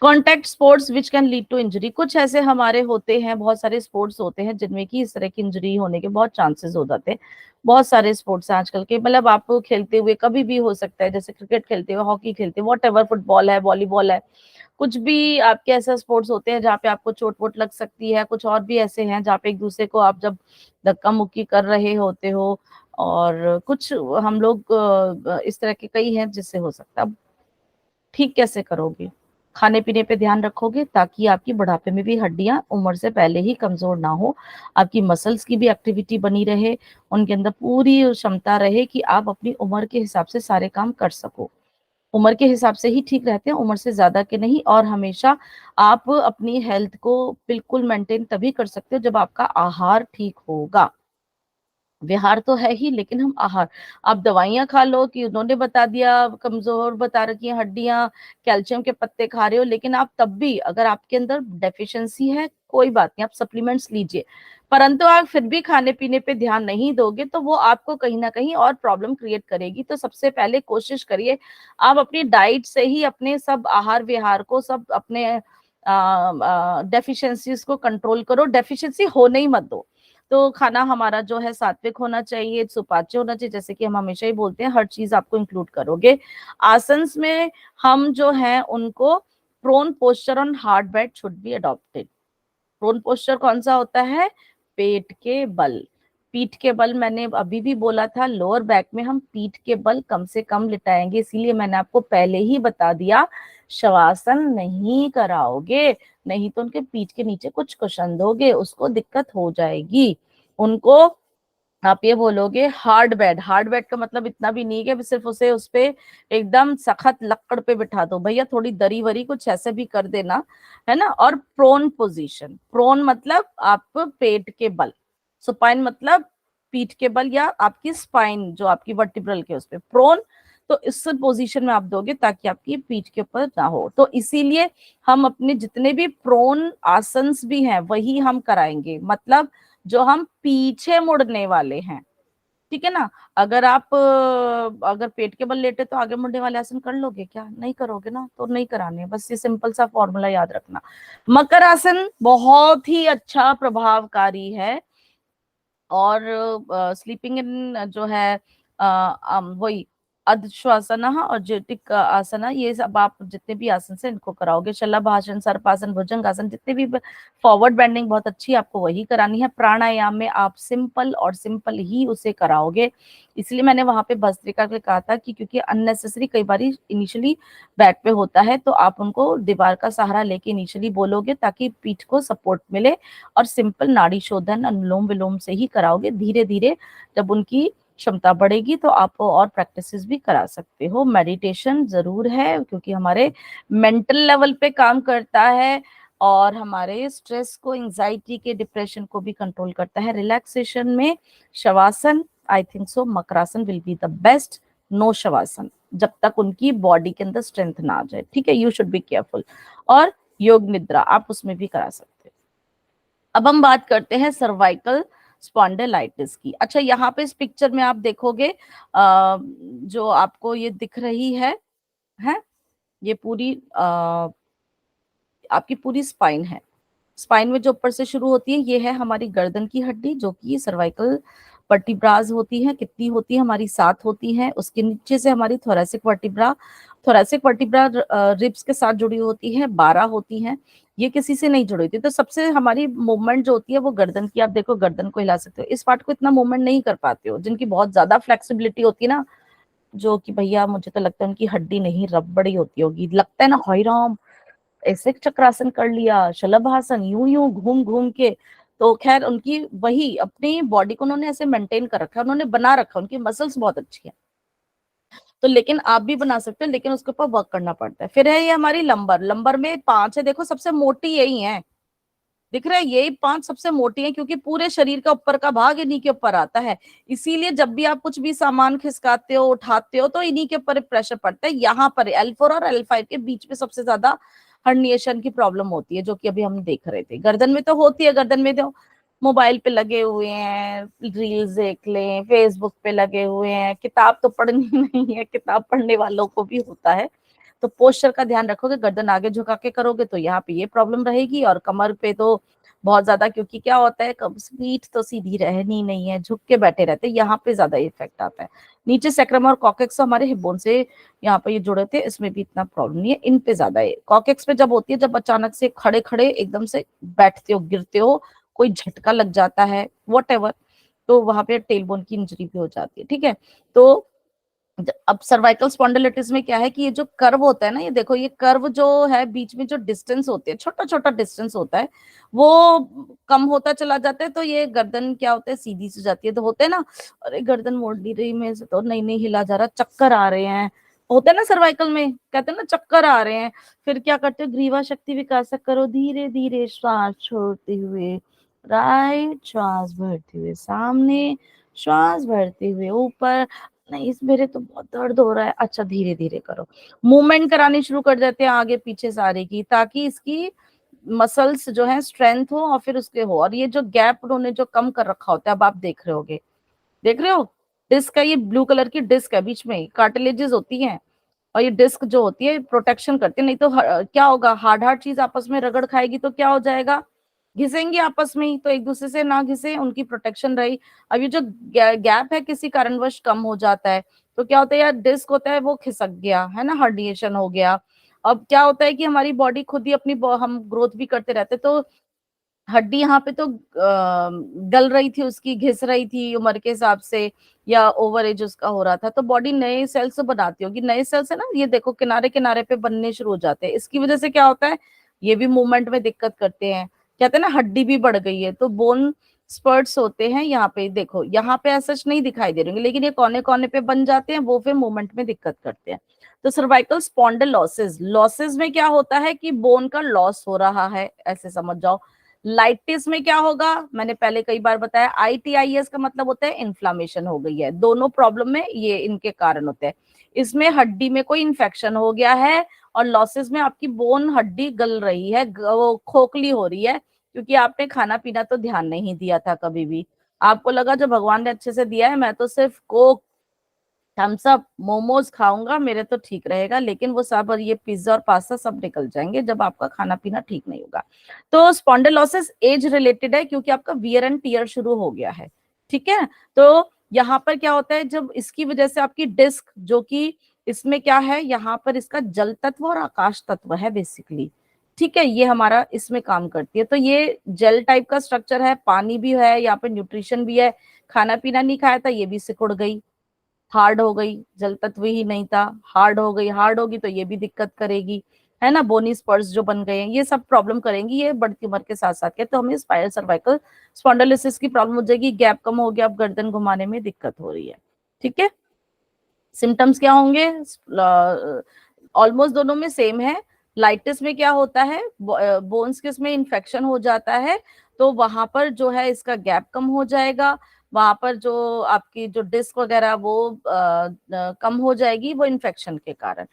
Contact sports which can lead to injury, कुछ ऐसे हमारे होते हैं, बहुत सारे स्पोर्ट्स होते हैं जिनमें कि इस तरह की इंजरी होने के बहुत चांसेस हो जाते हैं। बहुत सारे स्पोर्ट्स हैं आजकल के, मतलब आप खेलते हुए कभी भी हो सकता है, जैसे क्रिकेट खेलते हुए, हॉकी खेलते हुए, वॉट एवर, फुटबॉल है, वॉलीबॉल है, कुछ भी आपके ऐसा स्पोर्ट्स होते हैं जहाँ पे आपको चोट वोट लग सकती है। कुछ और भी ऐसे हैं जहाँ पे एक दूसरे को आप जब धक्का मुक्की कर रहे होते हो, और कुछ हम लोग इस तरह के कई हैं जिससे हो सकता है। ठीक कैसे करोगे? खाने पीने पे ध्यान रखोगे ताकि आपकी बुढ़ापे में भी हड्डियां उम्र से पहले ही कमजोर ना हो, आपकी मसल्स की भी एक्टिविटी बनी रहे, उनके अंदर पूरी क्षमता रहे कि आप अपनी उम्र के हिसाब से सारे काम कर सको। उम्र के हिसाब से ही ठीक रहते हैं, उम्र से ज्यादा के नहीं। और हमेशा आप अपनी हेल्थ को बिल्कुल मेंटेन तभी कर सकते हो जब आपका आहार ठीक होगा। विहार तो है ही, लेकिन हम आहार, आप दवाइयां खा लो कि उन्होंने बता दिया कमजोर बता रखी है हड्डियां, कैल्शियम के पत्ते खा रहे हो, लेकिन आप तब भी अगर आपके अंदर डेफिशिएंसी है कोई बात नहीं, आप सप्लीमेंट्स लीजिए, परंतु आप फिर भी खाने पीने पे ध्यान नहीं दोगे तो वो आपको कहीं ना कहीं और प्रॉब्लम क्रिएट करेगी। तो सबसे पहले कोशिश करिए आप अपनी डाइट से ही अपने सब आहार विहार को, सब अपने डेफिशिएंसीज को कंट्रोल करो, डेफिशिएंसी होने ही मत दो। तो खाना हमारा जो है सात्विक होना चाहिए, सुपाच्य होना चाहिए, जैसे कि हम हमेशा ही बोलते हैं, हर चीज आपको इंक्लूड करोगे। आसन्स में हम जो है उनको prone posture on hard bed should be adopted. Prone posture कौन सा होता है? पेट के बल, पीठ के बल, मैंने अभी भी बोला था लोअर बैक में हम पीठ के बल कम से कम लिटाएंगे, इसीलिए मैंने आपको पहले ही बता दिया शवासन नहीं कराओगे, नहीं तो उनके पीठ के नीचे कुछ कुशन दोगे, उसको दिक्कत हो जाएगी उनको। आप ये बोलोगे हार्ड बेड, हार्ड बेड का मतलब इतना भी नहीं है कि सिर्फ उसे उस पे एकदम सख्त लकड़ पे बिठा दो, भैया थोड़ी दरी वरी कुछ ऐसे भी कर देना, है ना। और प्रोन पोजीशन, प्रोन मतलब आप पेट के बल, सुपाइन मतलब पीठ के बल या आपकी स्पाइन जो आपकी वर्टिब्रल के उस पे प्रोन, तो इस पोजीशन में आप दोगे ताकि आपकी पीठ के ऊपर ना हो। तो इसीलिए हम अपने जितने भी प्रोन आसन्स भी हैं वही हम कराएंगे, मतलब जो हम पीछे मुड़ने वाले हैं, ठीक है ना। अगर आप अगर पेट के बल लेटे तो आगे मुड़ने वाले आसन कर लोगे क्या? नहीं करोगे ना, तो नहीं कराने, बस ये सिंपल सा फॉर्मूला याद रखना। मकर आसन बहुत ही अच्छा प्रभावकारी है, और स्लीपिंग इन जो है वही अधश्वासना और ज्योतिक आसना, ये सब आप जितने भी आसन से इनको कराओगे। शलभासन, सर्पासन, भुजंगासन, जितने भी फॉरवर्ड बेंडिंग बहुत अच्छी आपको वही करानी है। प्राणायाम में आप सिंपल और सिंपल ही उसे कराओगे। इसलिए मैंने वहां पे भस्त्रिका के कहा था कि क्योंकि अननेसेसरी कई बार इनिशियली बैक पे होता है, तो आप उनको दीवार का सहारा लेके इनिशियली बोलोगे ताकि पीठ को सपोर्ट मिले, और सिंपल नाड़ी शोधन अनुलोम विलोम से ही कराओगे। धीरे धीरे जब उनकी क्षमता बढ़ेगी तो आप और प्रैक्टिसेस भी करा सकते हो। मेडिटेशन जरूर है क्योंकि हमारे मेंटल लेवल पे काम करता है और हमारे स्ट्रेस को, एंजाइटी के, डिप्रेशन को भी कंट्रोल करता है। रिलैक्सेशन में शवासन, आई थिंक सो मकरासन will be the best. No शवासन जब तक उनकी बॉडी के अंदर स्ट्रेंथ ना आ जाए, ठीक है, यू शुड बी केयरफुल। और योग निद्रा आप उसमें भी करा सकते हो। अब हम बात करते हैं सर्वाइकल स्पॉन्डिलाइटिस की। अच्छा, यहाँ पे इस पिक्चर में आप देखोगे जो आपको ये दिख रही है ये पूरी आपकी पूरी स्पाइन है। स्पाइन में जो ऊपर से शुरू होती है ये है हमारी गर्दन की हड्डी, जो कि सर्वाइकल वर्टिब्राज होती है। कितनी होती है हमारी? 7 होती है। उसके नीचे से हमारी thoracic vertebra, thoracic vertebra ribs के साथ जुड़ी होती है, 12 होती हैं। ये किसी से नहीं जुड़ी होती। तो सबसे हमारी मूवमेंट जो होती है वो गर्दन की। आप देखो गर्दन को हिला सकते हो, इस पार्ट को इतना मूवमेंट नहीं कर पाते हो। जिनकी बहुत ज्यादा फ्लेक्सिबिलिटी होती है ना, जो कि भैया मुझे तो लगता है उनकी हड्डी नहीं रबड़ी होती होगी, लगता है ना हाय राम ऐसे चक्रासन कर लिया, शलभासन, यूं यूं घूम घूम के। तो खैर उनकी वही अपनी बॉडी को उन्होंने ऐसे मेंटेन कर रखा है, उन्होंने बना रखा है, उनकी मसल्स बहुत अच्छी है। तो लेकिन आप भी बना सकते हो, लेकिन उसके ऊपर वर्क करना पड़ता है। फिर है ये हमारी लंबर। लंबर में 5 है, देखो सबसे मोटी यही है, दिख रहा है, यही 5 सबसे मोटी है क्योंकि पूरे शरीर का ऊपर का भाग इन्हीं के ऊपर आता है। इसीलिए जब भी आप कुछ भी सामान खिसकाते हो, उठाते हो, तो इन्हीं के ऊपर प्रेशर पड़ता है। यहाँ पर L4 और L5 के बीच में सबसे ज्यादा हर्निएशन की प्रॉब्लम होती है, जो कि अभी हम देख रहे थे। गर्दन में तो होती है, गर्दन में तो मोबाइल पे लगे हुए हैं, रील्स देख लें, फेसबुक पे लगे हुए हैं, किताब तो पढ़नी नहीं है, किताब पढ़ने वालों को भी होता है। तो पोस्चर का ध्यान रखोगे, गर्दन आगे झुका के करोगे तो यहाँ पे ये प्रॉब्लम रहेगी, और कमर पे तो बहुत ज्यादा, क्योंकि क्या होता है पीठ तो सीधी रहनी नहीं है, झुक के बैठे रहते हैं, यहाँ पे ज्यादा इफेक्ट आता है। नीचे सैक्रम और कॉकेक्स हमारे हिप बोन से यहाँ पे ये जुड़े थे, इसमें भी इतना प्रॉब्लम नहीं है, इन पे ज्यादा है। कॉकेक्स पे जब होती है, जब अचानक से खड़े खड़े एकदम से बैठते हो, गिरते हो, कोई झटका लग जाता है व्हाटएवर, तो वहां पे टेल बोन की इंजरी भी हो जाती है, ठीक है। तो अब सर्वाइकल स्पॉन्डिलिटिस में क्या है कि ये जो कर्व होता है ना, ये देखो, ये कर्व जो है बीच में जो डिस्टेंस होते हैं, छोटा छोटा डिस्टेंस होता है, वो कम होता चला जाता है। तो ये गर्दन क्या होता है, सीधी से जाती है। तो होते है ना, अरे गर्दन मोड़ ली रही में से, तो नहीं नहीं हिला जा रहा, चक्कर आ रहे हैं, होते हैं ना सर्वाइकल में, कहते हैं ना चक्कर आ रहे हैं। फिर क्या करते हो, ग्रीवा शक्ति विकास करो, धीरे धीरे श्वास छोड़ते हुए राइट, श्वास भरते हुए सामने, श्वास भरते हुए ऊपर। नहीं इस मेरे तो बहुत दर्द हो रहा है, अच्छा धीरे धीरे करो। मूवमेंट करानी शुरू कर देते हैं आगे पीछे सारे की, ताकि इसकी मसल्स जो है स्ट्रेंथ हो और फिर उसके हो। और ये जो गैप उन्होंने जो कम कर रखा होता है, अब आप देख रहे होगे, देख रहे हो, डिस्क है, ये ब्लू कलर की डिस्क है, बीच में कार्टिलेजेस होती हैं, और ये डिस्क जो होती है प्रोटेक्शन करती है। नहीं तो क्या होगा, हार्ड हार्ड चीज आपस में रगड़ खाएगी तो क्या हो जाएगा, घिसेंगी आपस में ही, तो एक दूसरे से ना घिसे, उनकी प्रोटेक्शन रही। अब ये जो गैप है किसी कारणवश कम हो जाता है, तो क्या होता है यार, डिस्क होता है वो खिसक गया है ना, हर्निएशन हो गया। अब क्या होता है कि हमारी बॉडी खुद ही अपनी हम ग्रोथ भी करते रहते, तो हड्डी यहाँ पे तो गल रही थी, उसकी घिस रही थी उम्र के हिसाब से, या ओवर एज उसका हो रहा था, तो बॉडी नए सेल्स बनाती होगी। नए सेल्स है ना, ये देखो किनारे किनारे पे बनने शुरू हो जाते हैं। इसकी वजह से क्या होता है, ये भी मूवमेंट में दिक्कत करते हैं। कहते हैं ना हड्डी भी बढ़ गई है, तो बोन स्पर्ट्स होते हैं यहाँ पे, देखो यहाँ पे ऐसा नहीं दिखाई दे रहे होंगे, लेकिन ये कोने कोने पे बन जाते हैं, वो फिर मूवमेंट में दिक्कत करते हैं। तो सर्वाइकल स्पॉन्डिलोसिस, लॉसेस में क्या होता है कि बोन का लॉस हो रहा है, ऐसे समझ जाओ। लाइटिस में क्या होगा, मैंने पहले कई बार बताया, ITIS का मतलब होता है इन्फ्लामेशन हो गई है। दोनों प्रॉब्लम में ये इनके कारण होते हैं। इसमें हड्डी में कोई इन्फेक्शन हो गया है, और लॉसेस में आपकी बोन, हड्डी गल रही है, वो खोखली हो रही है, क्योंकि आपने खाना पीना तो ध्यान नहीं दिया था कभी भी। आपको लगा जो भगवान ने अच्छे से दिया है, मैं तो सिर्फ कोक, थम्स अप, मोमोज खाऊंगा, मेरे तो ठीक रहेगा, लेकिन वो सब, और ये पिज्जा और पास्ता सब निकल जाएंगे जब आपका खाना पीना ठीक नहीं होगा। तो स्पॉन्डिलोसिस एज रिलेटेड है, क्योंकि आपका वियर एंड टियर शुरू हो गया है, ठीक है। तो यहाँ पर क्या होता है, जब इसकी वजह से आपकी डिस्क, जो कि इसमें क्या है, यहाँ पर इसका जल तत्व और आकाश तत्व है बेसिकली, ठीक है, ये हमारा इसमें काम करती है। तो ये जेल टाइप का स्ट्रक्चर है, पानी भी है, यहाँ पे न्यूट्रिशन भी है, खाना पीना नहीं खाया था, ये भी सिकुड़ गई, हार्ड हो गई, जल तत्व ही नहीं था, हार्ड हो गई, हार्ड होगी तो ये भी दिक्कत करेगी, है ना, बोनी स्पर्स जो बन गए हैं, ये सब प्रॉब्लम करेंगी ये बढ़ती उम्र के साथ साथ के। तो हमें स्पाइरल सर्वाइकल स्पॉन्डिलोसिस की प्रॉब्लम हो जाएगी, गैप कम हो गया, अब गर्दन घुमाने में दिक्कत हो रही है, ठीक है। सिम्टम्स क्या होंगे, ऑलमोस्ट दोनों में सेम है। लाइटिस में क्या होता है, बोन्स के उसमें इन्फेक्शन हो जाता है, तो वहां पर जो है इसका गैप कम हो जाएगा, वहां पर जो आपकी जो डिस्क वगैरह वो कम हो जाएगी, वो इन्फेक्शन के कारण।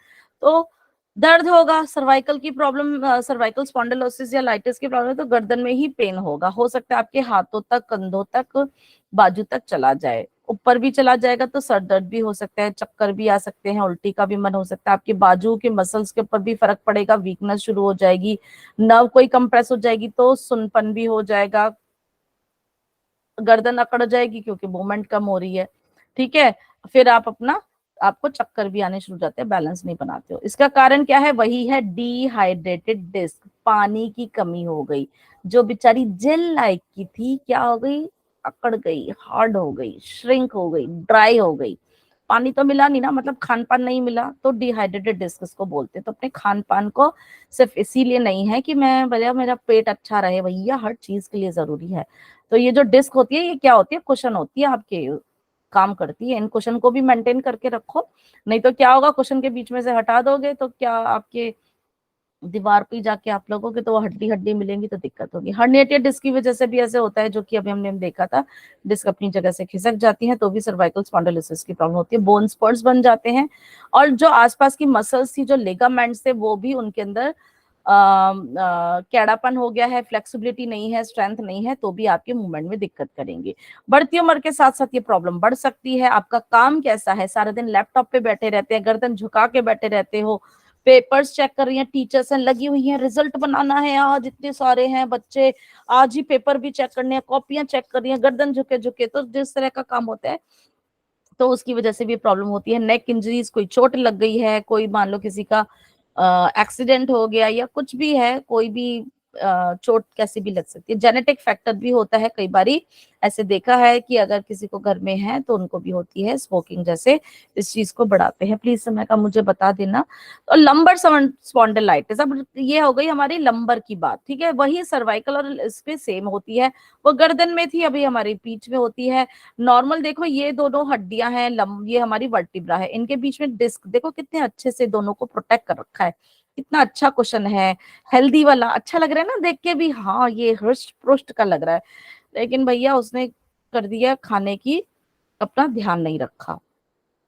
तो दर्द होगा, सर्वाइकल की प्रॉब्लम, सर्वाइकल स्पॉन्डिलोसिस या लाइटिस की प्रॉब्लम है तो गर्दन में ही पेन होगा, हो सकता है आपके हाथों तक, कंधों तक, बाजू तक चला जाए, ऊपर भी चला जाएगा तो सर दर्द भी हो सकता है, चक्कर भी आ सकते हैं, उल्टी का भी मन हो सकता है, आपके बाजू के मसल्स के ऊपर भी फर्क पड़ेगा, वीकनेस शुरू हो जाएगी, नर्व कोई कंप्रेस हो जाएगी तो सुनपन भी हो जाएगा, गर्दन अकड़ जाएगी क्योंकि मूवमेंट कम हो रही है, ठीक है। फिर आपको चक्कर भी आने शुरू हो जाते हैं, बैलेंस नहीं बनाते हो। इसका कारण क्या है, वही है डिहाइड्रेटेड डिस्क, पानी की कमी हो गई, जो बेचारी जेल लाइक की थी क्या हो गई, अकड़ गई, हार्ड हो गई, श्रिंक हो गई, ड्राई हो गई, पानी तो मिला नहीं ना, मतलब खान पान नहीं मिला, तो डिहाइड्रेटेड डिस्क इसको बोलते हैं। तो अपने खान पान को सिर्फ इसीलिए नहीं है कि मैं भैया मेरा पेट अच्छा रहे, भैया हर चीज के लिए जरूरी है। तो ये जो डिस्क होती है, ये क्या होती है, कुशन होती है, आपके काम करती है, इन कुशन को भी मेंटेन करके रखो, नहीं तो क्या होगा, कुशन के बीच में से हटा दोगे तो क्या आपके दीवार पे जाके आप लोगों के तो वो हड्डी हड्डी मिलेंगी तो दिक्कत होगी। हर्निएटेड डिस्क की वजह से भी ऐसे होता है, जो कि अभी हमने देखा था, डिस्क अपनी जगह से खिसक जाती है तो भी सर्वाइकल स्पॉन्डिलोसिस की प्रॉब्लम होती है, बोन स्पर्स बन जाते हैं, और जो आसपास की मसल्स थी, जो लिगामेंट्स थे, वो भी उनके अंदर कैड़ापन हो गया है, फ्लेक्सिबिलिटी नहीं है, स्ट्रेंथ नहीं है, तो भी आपके मूवमेंट में दिक्कत करेंगे। बढ़ती उम्र के साथ साथ ये प्रॉब्लम बढ़ सकती है। आपका काम कैसा है, सारा दिन लैपटॉप पे बैठे रहते हैं, गर्दन झुका के बैठे रहते हो, पेपर्स चेक कर रही हैं, टीचर्स हैं लगी हुई हैं, रिजल्ट बनाना है, आज इतने सारे हैं बच्चे, आज ही पेपर भी चेक करने हैं, कॉपियां चेक कर रही हैं, गर्दन झुके झुके, तो जिस तरह का काम होता है तो उसकी वजह से भी प्रॉब्लम होती है। नेक इंजरीज, कोई चोट लग गई है, कोई मान लो किसी का एक्सीडेंट हो गया या कुछ भी है, कोई भी चोट कैसी भी लग सकती है। जेनेटिक फैक्टर भी होता है, कई बारी ऐसे देखा है कि अगर किसी को घर में है तो उनको भी होती है, स्मोकिंग जैसे इस चीज को बढ़ाते हैं। प्लीज समय का मुझे बता देना। तो लंबर स्पॉन्डिलाइटिस, अब ये हो गई हमारी लंबर की बात, ठीक है, वही सर्वाइकल और इस पे सेम होती है, वो गर्दन में थी, अभी हमारी पीठ में होती है। नॉर्मल देखो, ये दोनों हड्डियां हैं, ये हमारी वर्टिब्रा है, इनके बीच में डिस्क देखो कितने अच्छे से दोनों को प्रोटेक्ट कर रखा है, कितना अच्छा क्वेश्चन है, हेल्दी वाला, अच्छा लग रहा है ना देख के भी, हाँ ये हृष्ट पुष्ट का लग रहा है। लेकिन भैया उसने कर दिया खाने की, अपना ध्यान नहीं रखा,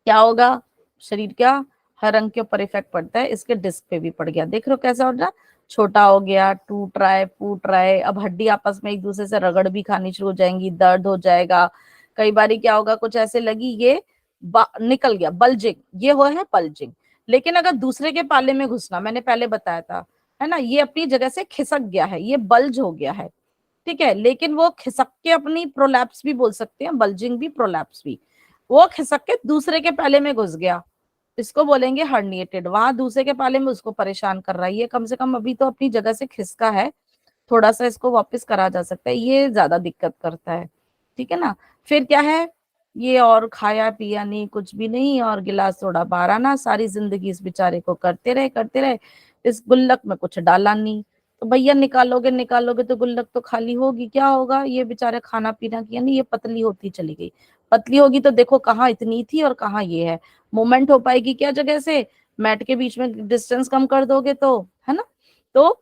क्या होगा, शरीर क्या, हर अंग के ऊपर इफेक्ट पड़ता है, इसके डिस्क पे भी पड़ गया, देख रहे हो कैसा हो रहा है, छोटा हो गया, टूट रहा है, फूट रहा है, अब हड्डी आपस में एक दूसरे से रगड़ भी खानी शुरू हो जाएंगी, दर्द हो जाएगा। कई बारी क्या होगा, कुछ ऐसे लगी ये निकल गया, बल्जिंग, ये हो है बल्जिंग। लेकिन अगर दूसरे के पाले में घुसना, मैंने पहले बताया था, है ना, ये अपनी जगह से खिसक गया है, ये बल्ज हो गया है, ठीक है, लेकिन वो खिसक के अपनी प्रोलैप्स भी बोल सकते हैं, बल्जिंग भी प्रोलैप्स भी, वो खिसक के दूसरे के पाले में घुस गया, इसको बोलेंगे हर्निएटेड, वहां दूसरे के पाले में उसको परेशान कर रहा है, ये कम से कम अभी तो अपनी जगह से खिसका है, थोड़ा सा इसको वापस करा जा सकता है, ये ज्यादा दिक्कत करता है, ठीक है ना। फिर क्या है, ये और खाया पिया नहीं, कुछ भी नहीं, और गिलास थोड़ा बारह ना, सारी जिंदगी इस बेचारे को करते रहे, इस गुल्लक में कुछ डाला नहीं, तो भैया निकालोगे निकालोगे तो गुल्लक तो खाली होगी, क्या होगा, ये बेचारे खाना पीना किया नहीं, ये पतली होती चली गई, पतली होगी तो देखो कहाँ इतनी थी और कहाँ ये है, मूवमेंट हो पाएगी क्या जगह से, मैट के बीच में डिस्टेंस कम कर दोगे तो, है ना। तो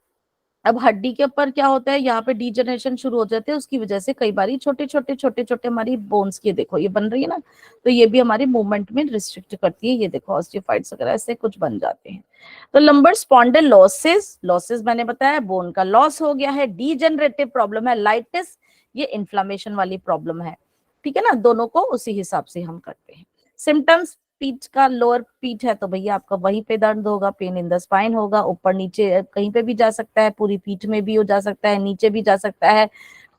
अब हड्डी के ऊपर क्या होता है, यहाँ पे डीजनरेशन शुरू हो जाते हैं, उसकी वजह से कई बार छोटे छोटे हमारी बोन्स की देखो ये बन रही है ना, तो ये भी हमारे मूवमेंट में रिस्ट्रिक्ट करती है, ये देखो ऑस्टियोफाइट्स वगैरह ऐसे कुछ बन जाते हैं। तो लंबर स्पॉन्डिलोसिस, लॉसेस मैंने बताया, बोन का लॉस हो गया है, डीजनरेटिव प्रॉब्लम है, लाइटिस ये इन्फ्लामेशन वाली प्रॉब्लम है, ठीक है ना, दोनों को उसी हिसाब से हम करते हैं। सिम्टम्स, पीठ का लोअर पीठ है तो भैया आपका वहीं पे दर्द होगा, पेन इन द स्पाइन होगा, ऊपर नीचे कहीं पे भी जा सकता है, पूरी पीठ में भी हो जा सकता है, नीचे भी जा सकता है,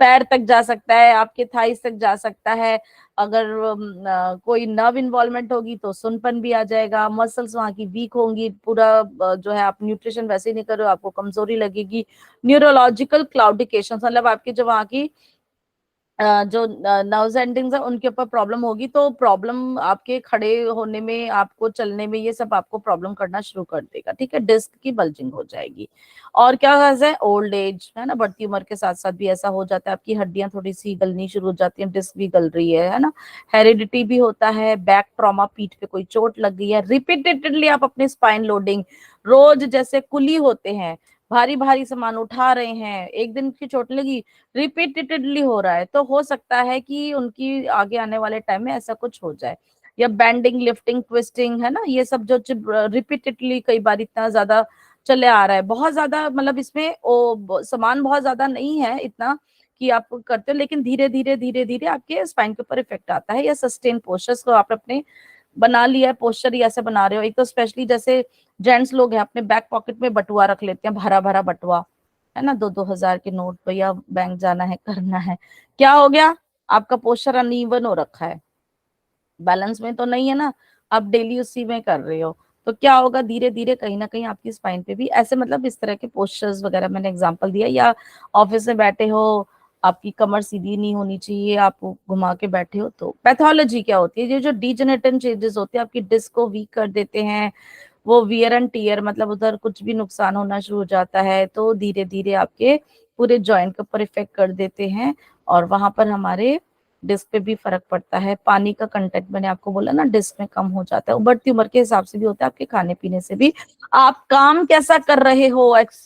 पैर तक जा सकता है, आपके थाइस तक जा सकता है। अगर कोई नर्व इन्वॉल्वमेंट होगी तो सुनपन भी आ जाएगा, मसल्स वहां की वीक होंगी, पूरा जो है आप न्यूट्रिशन वैसे ही नहीं कर रहे हो, आपको कमजोरी लगेगी। न्यूरोलॉजिकल क्लाउडिकेशन मतलब आपकी जो वहां की जो नर्व्स एंडिंग्स है उनके ऊपर प्रॉब्लम होगी, तो प्रॉब्लम आपके खड़े होने में, आपको चलने में, ये सब आपको प्रॉब्लम करना शुरू कर देगा। ठीक है, डिस्क की बल्जिंग हो जाएगी। और क्या है, ओल्ड एज है ना, बढ़ती उम्र के साथ साथ भी ऐसा हो जाता है, आपकी हड्डियां थोड़ी सी गलनी शुरू हो जाती हैं, डिस्क भी गल रही है ना। हेरिडिटी भी होता है, बैक ट्रॉमा, पीठ पे कोई चोट लग गई है, रिपीटेडली आप अपने स्पाइन लोडिंग रोज जैसे कुली होते हैं, भारी भारी सामान उठा रहे हैं, एक दिन की चोट लगी, रिपीटेडली हो रहा है, तो हो सकता है कि उनकी आगे आने वाले टाइम में ऐसा कुछ हो जाए। या बेंडिंग, लिफ्टिंग, ट्विस्टिंग है ना, ये सब जो रिपीटेडली कई बार इतना ज्यादा चले आ रहा है, बहुत ज्यादा, मतलब इसमें सामान बहुत ज्यादा नहीं है इतना कि आप करते हो, लेकिन धीरे धीरे धीरे धीरे आपके स्पाइन के ऊपर इफेक्ट आता है। या सस्टेन पोस्चर्स को आप अपने बना लिया है, पोस्चर ही ऐसे बना रहे हो, एक तो स्पेशली जैसे जेंट्स लोग हैं अपने बैक पॉकेट में बटुआ रख लेते हैं, भरा भरा बटुआ है ना, 2-2 हजार के नोट, भैया बैंक जाना है, करना है, क्या हो गया, आपका पोस्चर अनइवन हो रखा है, बैलेंस में तो नहीं है ना, आप डेली उसी में कर रहे हो, तो क्या होगा, धीरे धीरे कहीं ना कहीं आपकी स्पाइन पे भी ऐसे, मतलब इस तरह के पोस्चर्स वगैरह मैंने एग्जांपल दिया। या ऑफिस में बैठे हो, आपकी कमर सीधी नहीं होनी चाहिए, आप घुमा के बैठे हो, तो पैथोलॉजी क्या होती है, ये जो डीजेनरेटिव चेंजेस होते हैं आपकी डिस्क को वीक कर देते हैं, वो वियर एंड टीयर, मतलब उधर कुछ भी नुकसान होना शुरू हो जाता है, तो धीरे धीरे आपके पूरे जॉइंट के ऊपर इफेक्ट कर देते हैं, और वहां पर हमारे डिस्क पे भी फर्क पड़ता है। पानी का कंटेंट मैंने आपको बोला ना, डिस्क में कम हो जाता है, बढ़ती उम्र के हिसाब से भी होता है, आपके खाने पीने से भी, आप काम कैसा कर रहे हो, एक्स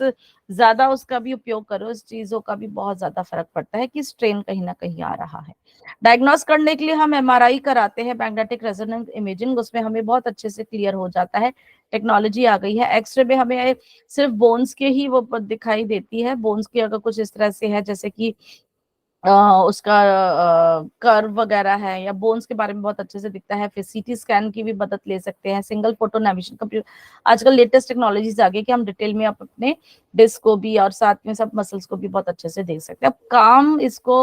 ज्यादा उसका भी उपयोग करो, इस चीजों का भी बहुत ज्यादा फर्क पड़ता है कि स्ट्रेन कहीं ना कहीं आ रहा है। डायग्नोस करने के लिए हम एमआरआई कराते हैं, मैग्नेटिक रेजोनेंस इमेजिंग, उसमें हमें बहुत अच्छे से क्लियर हो जाता है, टेक्नोलॉजी आ गई है। एक्सरे में हमें सिर्फ बोन्स के ही वो दिखाई देती है, बोन्स की अगर कुछ इस तरह से है जैसे कि उसका कर्व वगैरह है, या बोन्स के बारे में बहुत अच्छे से दिखता है, फिर सीटी स्कैन की भी मदद ले सकते हैं, सिंगल फोटो नेविगेशन कंप्यूटर, आजकल लेटेस्ट टेक्नोलॉजीज आ गई कि हम डिटेल में आप अपने डिस्क को भी और साथ में सब मसल्स को भी बहुत अच्छे से देख सकते हैं। अब काम इसको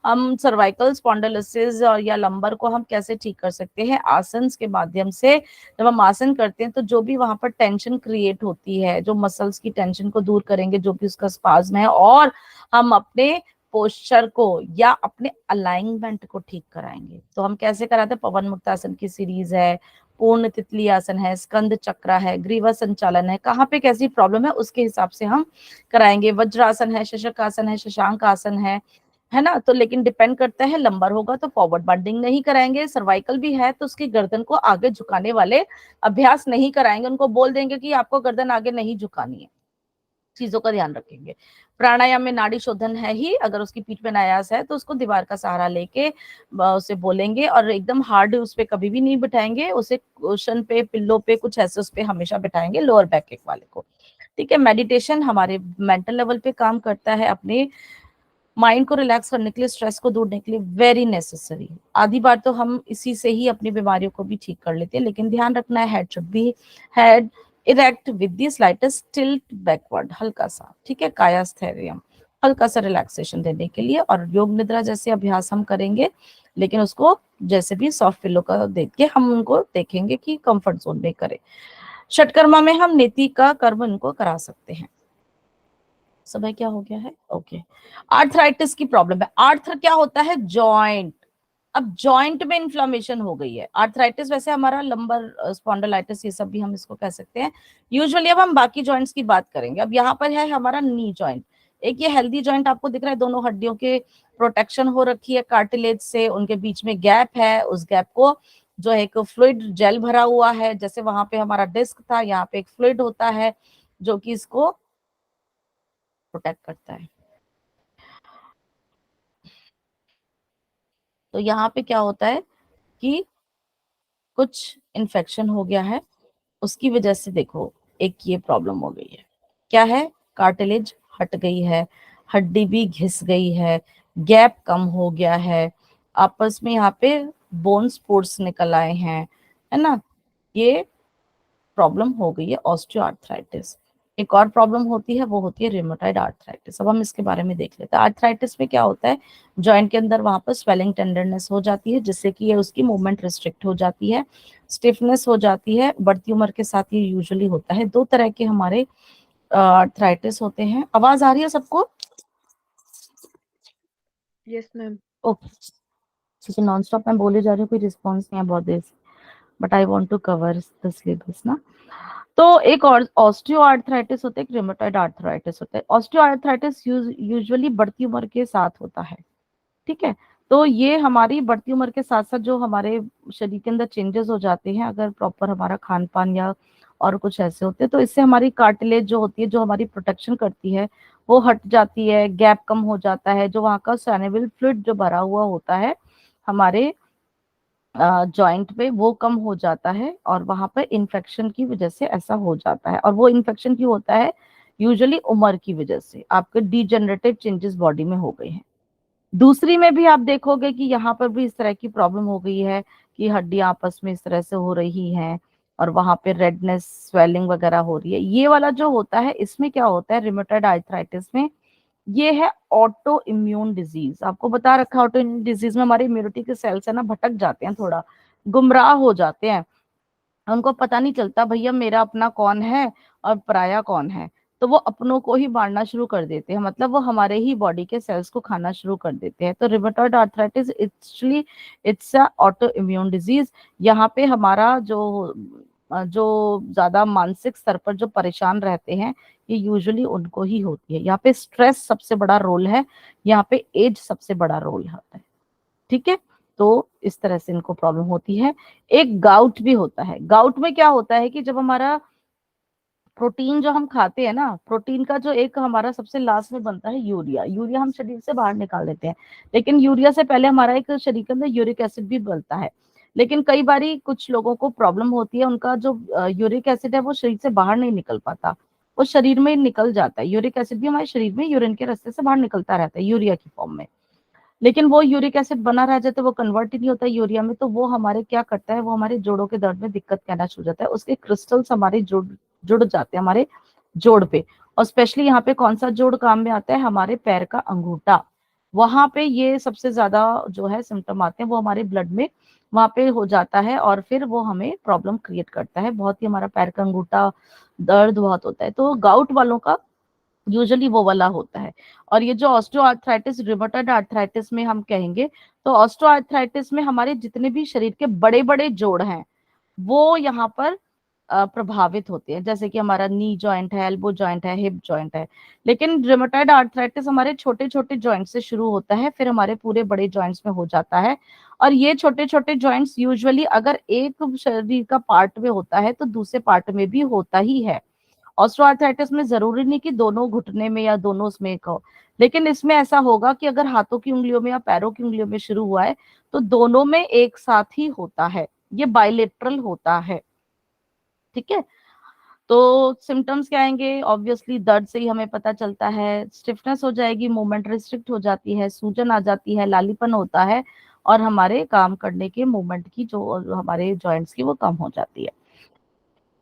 हम सर्वाइकल स्पॉन्डिलोसिस और या लंबर को हम कैसे ठीक कर सकते हैं, आसन के माध्यम से। जब हम आसन करते हैं तो जो भी वहां पर टेंशन क्रिएट होती है, जो मसल्स की टेंशन को दूर करेंगे, जो भी उसका स्पाज्म है, और हम अपने पोस्चर को या अपने अलाइनमेंट को ठीक कराएंगे। तो हम कैसे कराते हैं, पवन मुक्तासन की सीरीज है, पूर्ण तितली आसन है, स्कंद चक्रा है, ग्रीवा संचालन है, कहाँ पे कैसी प्रॉब्लम है उसके हिसाब से हम कराएंगे। वज्रासन है, शशक आसन है, शशांक आसन है ना। तो लेकिन डिपेंड करता है, लंबर होगा तो फॉरवर्ड बेंडिंग नहीं कराएंगे, सर्वाइकल भी है तो उसकी गर्दन को आगे झुकाने वाले अभ्यास नहीं कराएंगे, उनको बोल देंगे कि आपको गर्दन आगे नहीं झुकानी है, चीजों का ध्यान रखेंगे। प्राणायाम में नाड़ी शोधन है ही, अगर उसकी पीठ में नायास है तो उसको दीवार का सहारा लेके उसे बोलेंगे, और एकदम हार्ड उस पे कभी भी नहीं बिठाएंगे, उसे कुशन पे, पिल्लो पे, कुछ ऐसे उस पे हमेशा बिठाएंगे, लोअर बैक एक वाले को। ठीक है, मेडिटेशन हमारे मेंटल लेवल पे काम करता है, अपने माइंड को रिलैक्स करने के लिए, स्ट्रेस को दूर करने के लिए वेरी नेसेसरी। आधी बार तो हम इसी से ही अपनी बीमारियों को भी ठीक कर लेते हैं, लेकिन ध्यान रखना है, head should be head erect with the slightest tilt backward, हल्का सा, ठीक है, कायास्थेरियम, हल्का सा रिलैक्सेशन देने के लिए। और योग निद्रा जैसे अभ्यास हम करेंगे, लेकिन उसको जैसे भी सॉफ्ट पिलो का देख के हम उनको देखेंगे कि कंफर्ट जोन में करें। षटकर्मा में हम नेति का कर्म इनको करा सकते हैं। समय क्या हो गया है, ओके। आर्थराइटिस की प्रॉब्लम है, आर्थर क्या होता है, जॉइंट। अब जॉइंट में इन्फ्लेमेशन हो गई है, आर्थराइटिस वैसे हमारा लंबर स्पॉन्डिलाइटिस, ये सब भी हम इसको कह सकते हैं यूजुअली। अब हम बाकी जॉइंट्स की बात करेंगे। अब यहाँ पर है हमारा नी जॉइंट, एक ये हेल्दी जॉइंट आपको दिख रहा है, दोनों हड्डियों के प्रोटेक्शन हो रखी है कार्टिलेज से, उनके बीच में गैप है, उस गैप को जो है एक फ्लूइड जेल भरा हुआ है, जैसे वहां पे हमारा डिस्क था, यहाँ पे एक फ्लूइड होता है जो कि इसको प्रोटेक्ट करता है। तो यहाँ पे क्या होता है कि कुछ इन्फेक्शन हो गया है, उसकी वजह से देखो एक ये प्रॉब्लम हो गई है, क्या है, कार्टिलेज हट गई है, हड्डी भी घिस गई है, गैप कम हो गया है, आपस में यहाँ पे बोन स्पोर्स निकल आए हैं, है ना, ये प्रॉब्लम हो गई है ऑस्टियोआर्थराइटिस। एक और प्रॉब्लम होती है, वो होती है रियोमेटॉइड आर्थराइटिस। अब हम इसके बारे में देख लेते हैं। आर्थराइटिस में क्या होता है, जॉइंट के अंदर वहां पर स्वेलिंग टेंडरनेस हो जाती है, जिससे कि ये उसकी मूवमेंट रिस्ट्रिक्ट हो जाती है, स्टिफनेस हो जाती है। बढ़ती उम्र के साथ ये यूजुअली होता है। दो तरह के हमारे आर्थराइटिस होते हैं। आवाज आ रही है सबको? Yes, ma'am. ओके, क्योंकि नॉन स्टॉप मैं बोले जा रही हूँ, कोई रिस्पॉन्स नहीं है बहुत देर से, but I want to cover the syllabus ना। तो एक और ऑस्टियो आर्थराइटिस होता है, एक रियोमेटॉइड आर्थराइटिस होता है। ऑस्टियो आर्थराइटिस यूजुअली बढ़ती उम्र के साथ होता है, ठीक है। तो ये हमारी बढ़ती उम्र के साथ साथ जो हमारे शरीर के अंदर चेंजेस हो जाते हैं, अगर प्रॉपर हमारा खान पान या और कुछ ऐसे होते हैं, तो इससे हमारी कार्टिलेज जो होती है, जो हमारी प्रोटेक्शन करती है, वो हट जाती है, गैप कम हो जाता है, जो वहाँ का सैनेबल फ्लूइड जो भरा हुआ होता है हमारे जॉइंट पे, वो कम हो जाता है, और वहां पर इन्फेक्शन की वजह से ऐसा हो जाता है। और वो इन्फेक्शन क्यों होता है? यूजुअली उम्र की वजह से आपके डीजेनरेटिव चेंजेस बॉडी में हो गए हैं। दूसरी में भी आप देखोगे कि यहाँ पर भी इस तरह की प्रॉब्लम हो गई है कि हड्डियां आपस में इस तरह से हो रही हैं, और वहां पे रेडनेस, स्वेलिंग वगैरह हो रही है। ये वाला जो होता है, इसमें क्या होता है रिमेटॉइड आर्थराइटिस में, ये है ऑटो इम्यून डिजीज। आपको बता रखा है, ऑटो इम्यून डिजीज में हमारे इम्यूनिटी के सेल्स है ना, भटक जाते हैं, थोड़ा गुमराह हो जाते हैं। उनको पता नहीं चलता भैया मेरा अपना कौन है और पराया कौन है। तो वो अपनों को ही मारना शुरू कर देते हैं, मतलब वो हमारे ही बॉडी के सेल्स को खाना शुरू कर देते हैं। तो rheumatoid arthritis actually it's a auto immune disease. यहाँ पे हमारा जो जो ज्यादा मानसिक स्तर पर जो परेशान रहते हैं, ये यूजुअली उनको ही होती है। यहाँ पे स्ट्रेस सबसे बड़ा रोल है, यहाँ पे एज सबसे बड़ा रोल होता है, ठीक है। तो इस तरह से इनको प्रॉब्लम होती है। एक गाउट भी होता है। गाउट में क्या होता है कि जब हमारा प्रोटीन जो हम खाते हैं ना, प्रोटीन का जो एक हमारा सबसे लास्ट में बनता है यूरिया। यूरिया हम शरीर से बाहर निकाल देते हैं, लेकिन यूरिया से पहले हमारा एक शरीर के अंदर यूरिक एसिड भी बनता है। लेकिन कई बारी कुछ लोगों को प्रॉब्लम होती है, उनका जो यूरिक एसिड है वो शरीर से बाहर नहीं निकल पाता, वो शरीर में निकल जाता है। यूरिक एसिड भी हमारे शरीर में यूरिन के रास्ते से बाहर निकलता रहता है यूरिया की फॉर्म में, लेकिन वो यूरिक एसिड बना रह जाता है, वो कन्वर्ट ही नहीं होता है यूरिया में। तो वो हमारे क्या करता है, वो हमारे जोड़ों के दर्द में दिक्कत कहना शुरू हो जाता है। उसके क्रिस्टल्स हमारे जुड़ जुड़ जाते हैं हमारे जोड़ पे। और स्पेशली यहाँ पे कौन सा जोड़ काम में आता है, हमारे पैर का अंगूठा। वहां पे ये सबसे ज्यादा जो है सिम्टम आते हैं, वो हमारे ब्लड में वहां पे हो जाता है, और फिर वो हमें प्रॉब्लम क्रिएट करता है। बहुत ही हमारा पैर का अंगूठा दर्द बहुत होता है। तो गाउट वालों का यूजुअली वो वाला होता है। और ये जो ऑस्टियोआर्थराइटिस, रिमेटॉइड आर्थराइटिस में हम कहेंगे, तो ऑस्टियोआर्थराइटिस में हमारे जितने भी शरीर के बड़े बड़े जोड़ हैं, वो यहाँ पर प्रभावित होते हैं। जैसे कि हमारा नी जॉइंट है, एल्बो जॉइंट है, हिप जॉइंट है। लेकिन रिमेटॉइड आर्थराइटिस हमारे छोटे छोटे जॉइंट से शुरू होता है, फिर हमारे पूरे बड़े जॉइंट्स में हो जाता है। और ये छोटे छोटे जॉइंट्स यूजुअली अगर एक शरीर का पार्ट में होता है, तो दूसरे पार्ट में भी होता ही है। ऑस्टियोआर्थराइटिस में जरूरी नहीं कि दोनों घुटने में या दोनों उसमें एक हो, लेकिन इसमें ऐसा होगा कि अगर हाथों की उंगलियों में या पैरों की उंगलियों में शुरू हुआ है, तो दोनों में एक साथ ही होता है। ये बाइलेटरल होता है, ठीक है। तो सिम्टम्स क्या आएंगे, ऑब्वियसली दर्द से ही हमें पता चलता है। स्टिफनेस हो जाएगी, मूवमेंट रिस्ट्रिक्ट हो जाती है, सूजन आ जाती है, लालीपन होता है, और हमारे काम करने के मूवमेंट की जो हमारे जॉइंट्स की वो कम हो जाती है।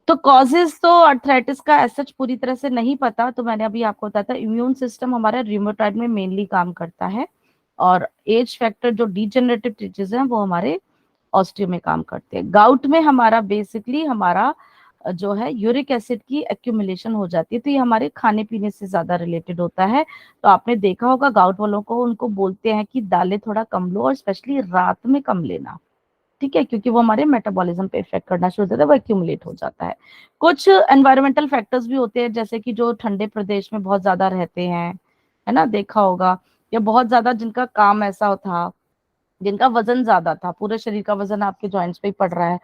तो कॉजेज तो अर्थराइटिस का ऐसा पूरी तरह से नहीं पता, तो मैंने अभी आपको बताया था इम्यून सिस्टम हमारा रिमोटॉइड में मेनली काम करता है, और एज फैक्टर जो डीजेनरेटिव डिजीज हैं वो हमारे ऑस्टियो में काम करते हैं। गाउट में हमारा बेसिकली हमारा जो है यूरिक एसिड की एक्यूमुलेशन हो जाती है, तो ये हमारे खाने पीने से ज्यादा रिलेटेड होता है। तो आपने देखा होगा गाउट वालों को, उनको बोलते हैं कि दालें थोड़ा कम लो, और स्पेशली रात में कम लेना, ठीक है, क्योंकि वो हमारे मेटाबॉलिज्म पे इफेक्ट करना शुरू हो जाता है, वो एक्यूमुलेट हो जाता है। कुछ एनवायरमेंटल फैक्टर्स भी होते हैं, जैसे कि जो ठंडे प्रदेश में बहुत ज्यादा रहते हैं, है ना, देखा होगा, या बहुत ज्यादा जिनका काम ऐसा था, जिनका वजन ज्यादा था, पूरे शरीर का वजन आपके जॉइंट्स पे ही पड़ रहा है।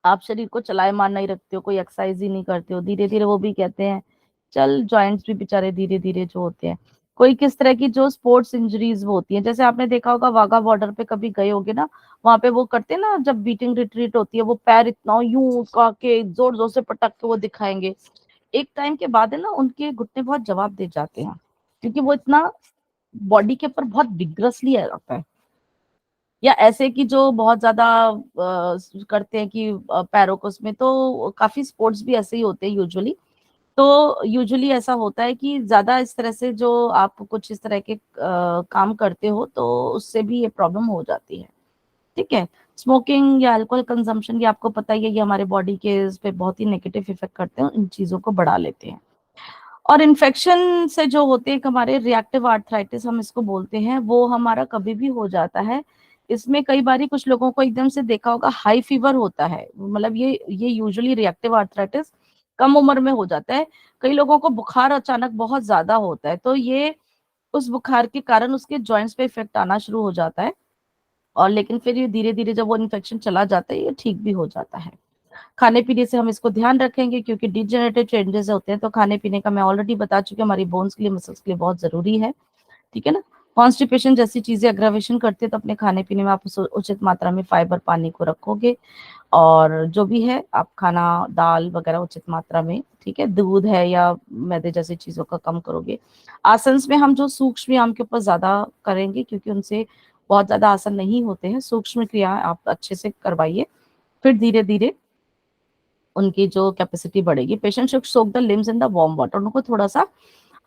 आप शरीर को चलाए मार नहीं रखते हो, कोई एक्सरसाइज ही नहीं करते हो, धीरे धीरे वो भी कहते हैं चल, जॉइंट्स भी बेचारे धीरे धीरे जो होते हैं। कोई किस तरह की जो स्पोर्ट्स इंजरीज वो होती है, जैसे आपने देखा होगा वाघा बॉर्डर पे कभी गए होगे ना, वहां पे वो करते हैं ना, जब बीटिंग रिट्रीट होती है, वो पैर इतना यूं का के जोर जोर से पटक के वो दिखाएंगे। एक टाइम के बाद है ना, उनके घुटने बहुत जवाब दे जाते हैं, क्योंकि वो इतना बॉडी के ऊपर बहुत विग्रसली आता है। या ऐसे कि जो बहुत ज्यादा करते हैं कि पैरों को उसमें, तो काफी स्पोर्ट्स भी ऐसे ही होते हैं यूजुअली। तो यूजुअली ऐसा होता है कि ज्यादा इस तरह से जो आप कुछ इस तरह के काम करते हो तो उससे भी ये प्रॉब्लम हो जाती है। ठीक है। स्मोकिंग या अल्कोहल कंजम्पशन, ये आपको पता ही है, ये हमारे बॉडी के इस पे बहुत ही नेगेटिव इफेक्ट करते हैं, इन चीजों को बढ़ा लेते हैं। और इन्फेक्शन से जो होते हैं हमारे रिएक्टिव आर्थराइटिस हम इसको बोलते हैं, वो हमारा कभी भी हो जाता है। इसमें कई बार कुछ लोगों को एकदम से देखा होगा हाई फीवर होता है, मतलब ये यूजुअली रिएक्टिव आर्थराइटिस कम उम्र में हो जाता है। कई लोगों को बुखार अचानक बहुत ज्यादा होता है, तो ये उस बुखार के कारण उसके जॉइंट्स पे इफेक्ट आना शुरू हो जाता है। और लेकिन फिर ये धीरे धीरे जब वो इन्फेक्शन चला जाता है ये ठीक भी हो जाता है। खाने पीने से हम इसको ध्यान रखेंगे, क्योंकि डिजेनरेटिव चेंजेस होते हैं, तो खाने पीने का मैं ऑलरेडी बता चुकी हूँ, हमारी बोन्स के लिए, मसल्स के लिए बहुत जरूरी है। ठीक है ना। कॉन्स्टिपेशन जैसी चीजें अग्रावेशन करती है, तो अपने खाने पीने में आप उचित मात्रा में फाइबर, पानी को रखोगे। और जो भी है आप खाना, दाल वगैरह उचित मात्रा में, ठीक है, दूध है या मैदे जैसी चीजों का कम करोगे। आसन में हम जो सूक्ष्म व्यायाम के ऊपर ज्यादा करेंगे, क्योंकि उनसे बहुत ज्यादा आसन नहीं होते हैं, सूक्ष्म क्रिया आप अच्छे से करवाइए, फिर धीरे धीरे उनकी जो कैपेसिटी बढ़ेगी। Patient should soak the limbs in the warm water, उनको थोड़ा सा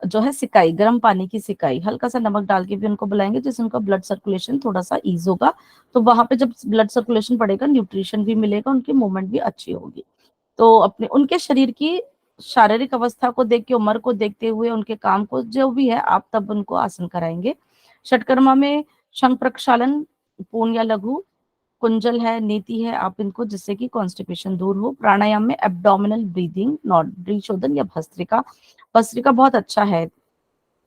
जो है सिकाई, गर्म पानी की सिकाई, हल्का सा नमक डाल के भी उनको बुलाएंगे, जिससे उनका ब्लड सर्कुलेशन थोड़ा सा ईज होगा। तो वहां पे जब ब्लड सर्कुलेशन बढ़ेगा, न्यूट्रिशन भी मिलेगा, उनकी मूवमेंट भी अच्छी होगी। तो अपने उनके शरीर की शारीरिक अवस्था को देख के, उम्र को देखते हुए, उनके काम को जो भी है, आप तब उनको आसन कराएंगे। षटकर्मा में शंख प्रक्षालन, पूर्ण या लघु, कुंजल है, नीति है, आप इनको, जिससे कि कॉन्स्टिपेशन दूर हो। प्राणायाम में एब्डोमिनल ब्रीदिंग, नॉडी शोधन या भस्त्रिका, भस्त्रिका बहुत अच्छा है,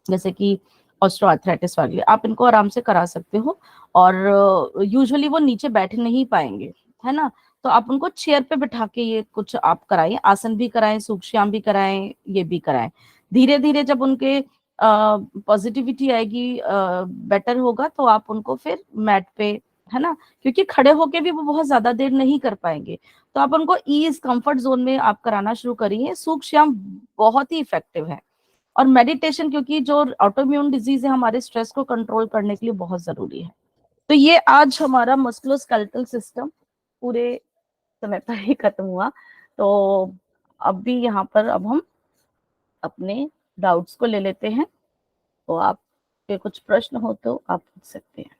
जैसे कि ऑस्ट्रोआर्थराइटिस वाले, आप इनको आराम से करा सकते हो। और यूजुअली वो नीचे बैठ नहीं पाएंगे, है ना, तो आप उनको चेयर पे बिठा के ये कुछ आप कराइए, आसन भी कराएं, सूक्ष्म भी कराएं, ये भी कराएं। धीरे धीरे जब उनके पॉजिटिविटी आएगी, बेटर होगा, तो आप उनको फिर मैट पे, है ना, क्योंकि खड़े होके भी वो बहुत ज्यादा देर नहीं कर पाएंगे, तो आप उनको ईज कंफर्ट जोन में आप कराना शुरू करिए। सूक्ष्म बहुत ही इफेक्टिव है। और मेडिटेशन, क्योंकि जो ऑटोइम्यून डिजीज है, हमारे स्ट्रेस को कंट्रोल करने के लिए बहुत जरूरी है। तो ये आज हमारा मस्कुलोस्केलेटल सिस्टम पूरे समय पर ही खत्म हुआ। तो अब भी यहाँ पर अब हम अपने डाउट्स को ले लेते हैं। तो आपके कुछ प्रश्न हो तो आप पूछ सकते हैं।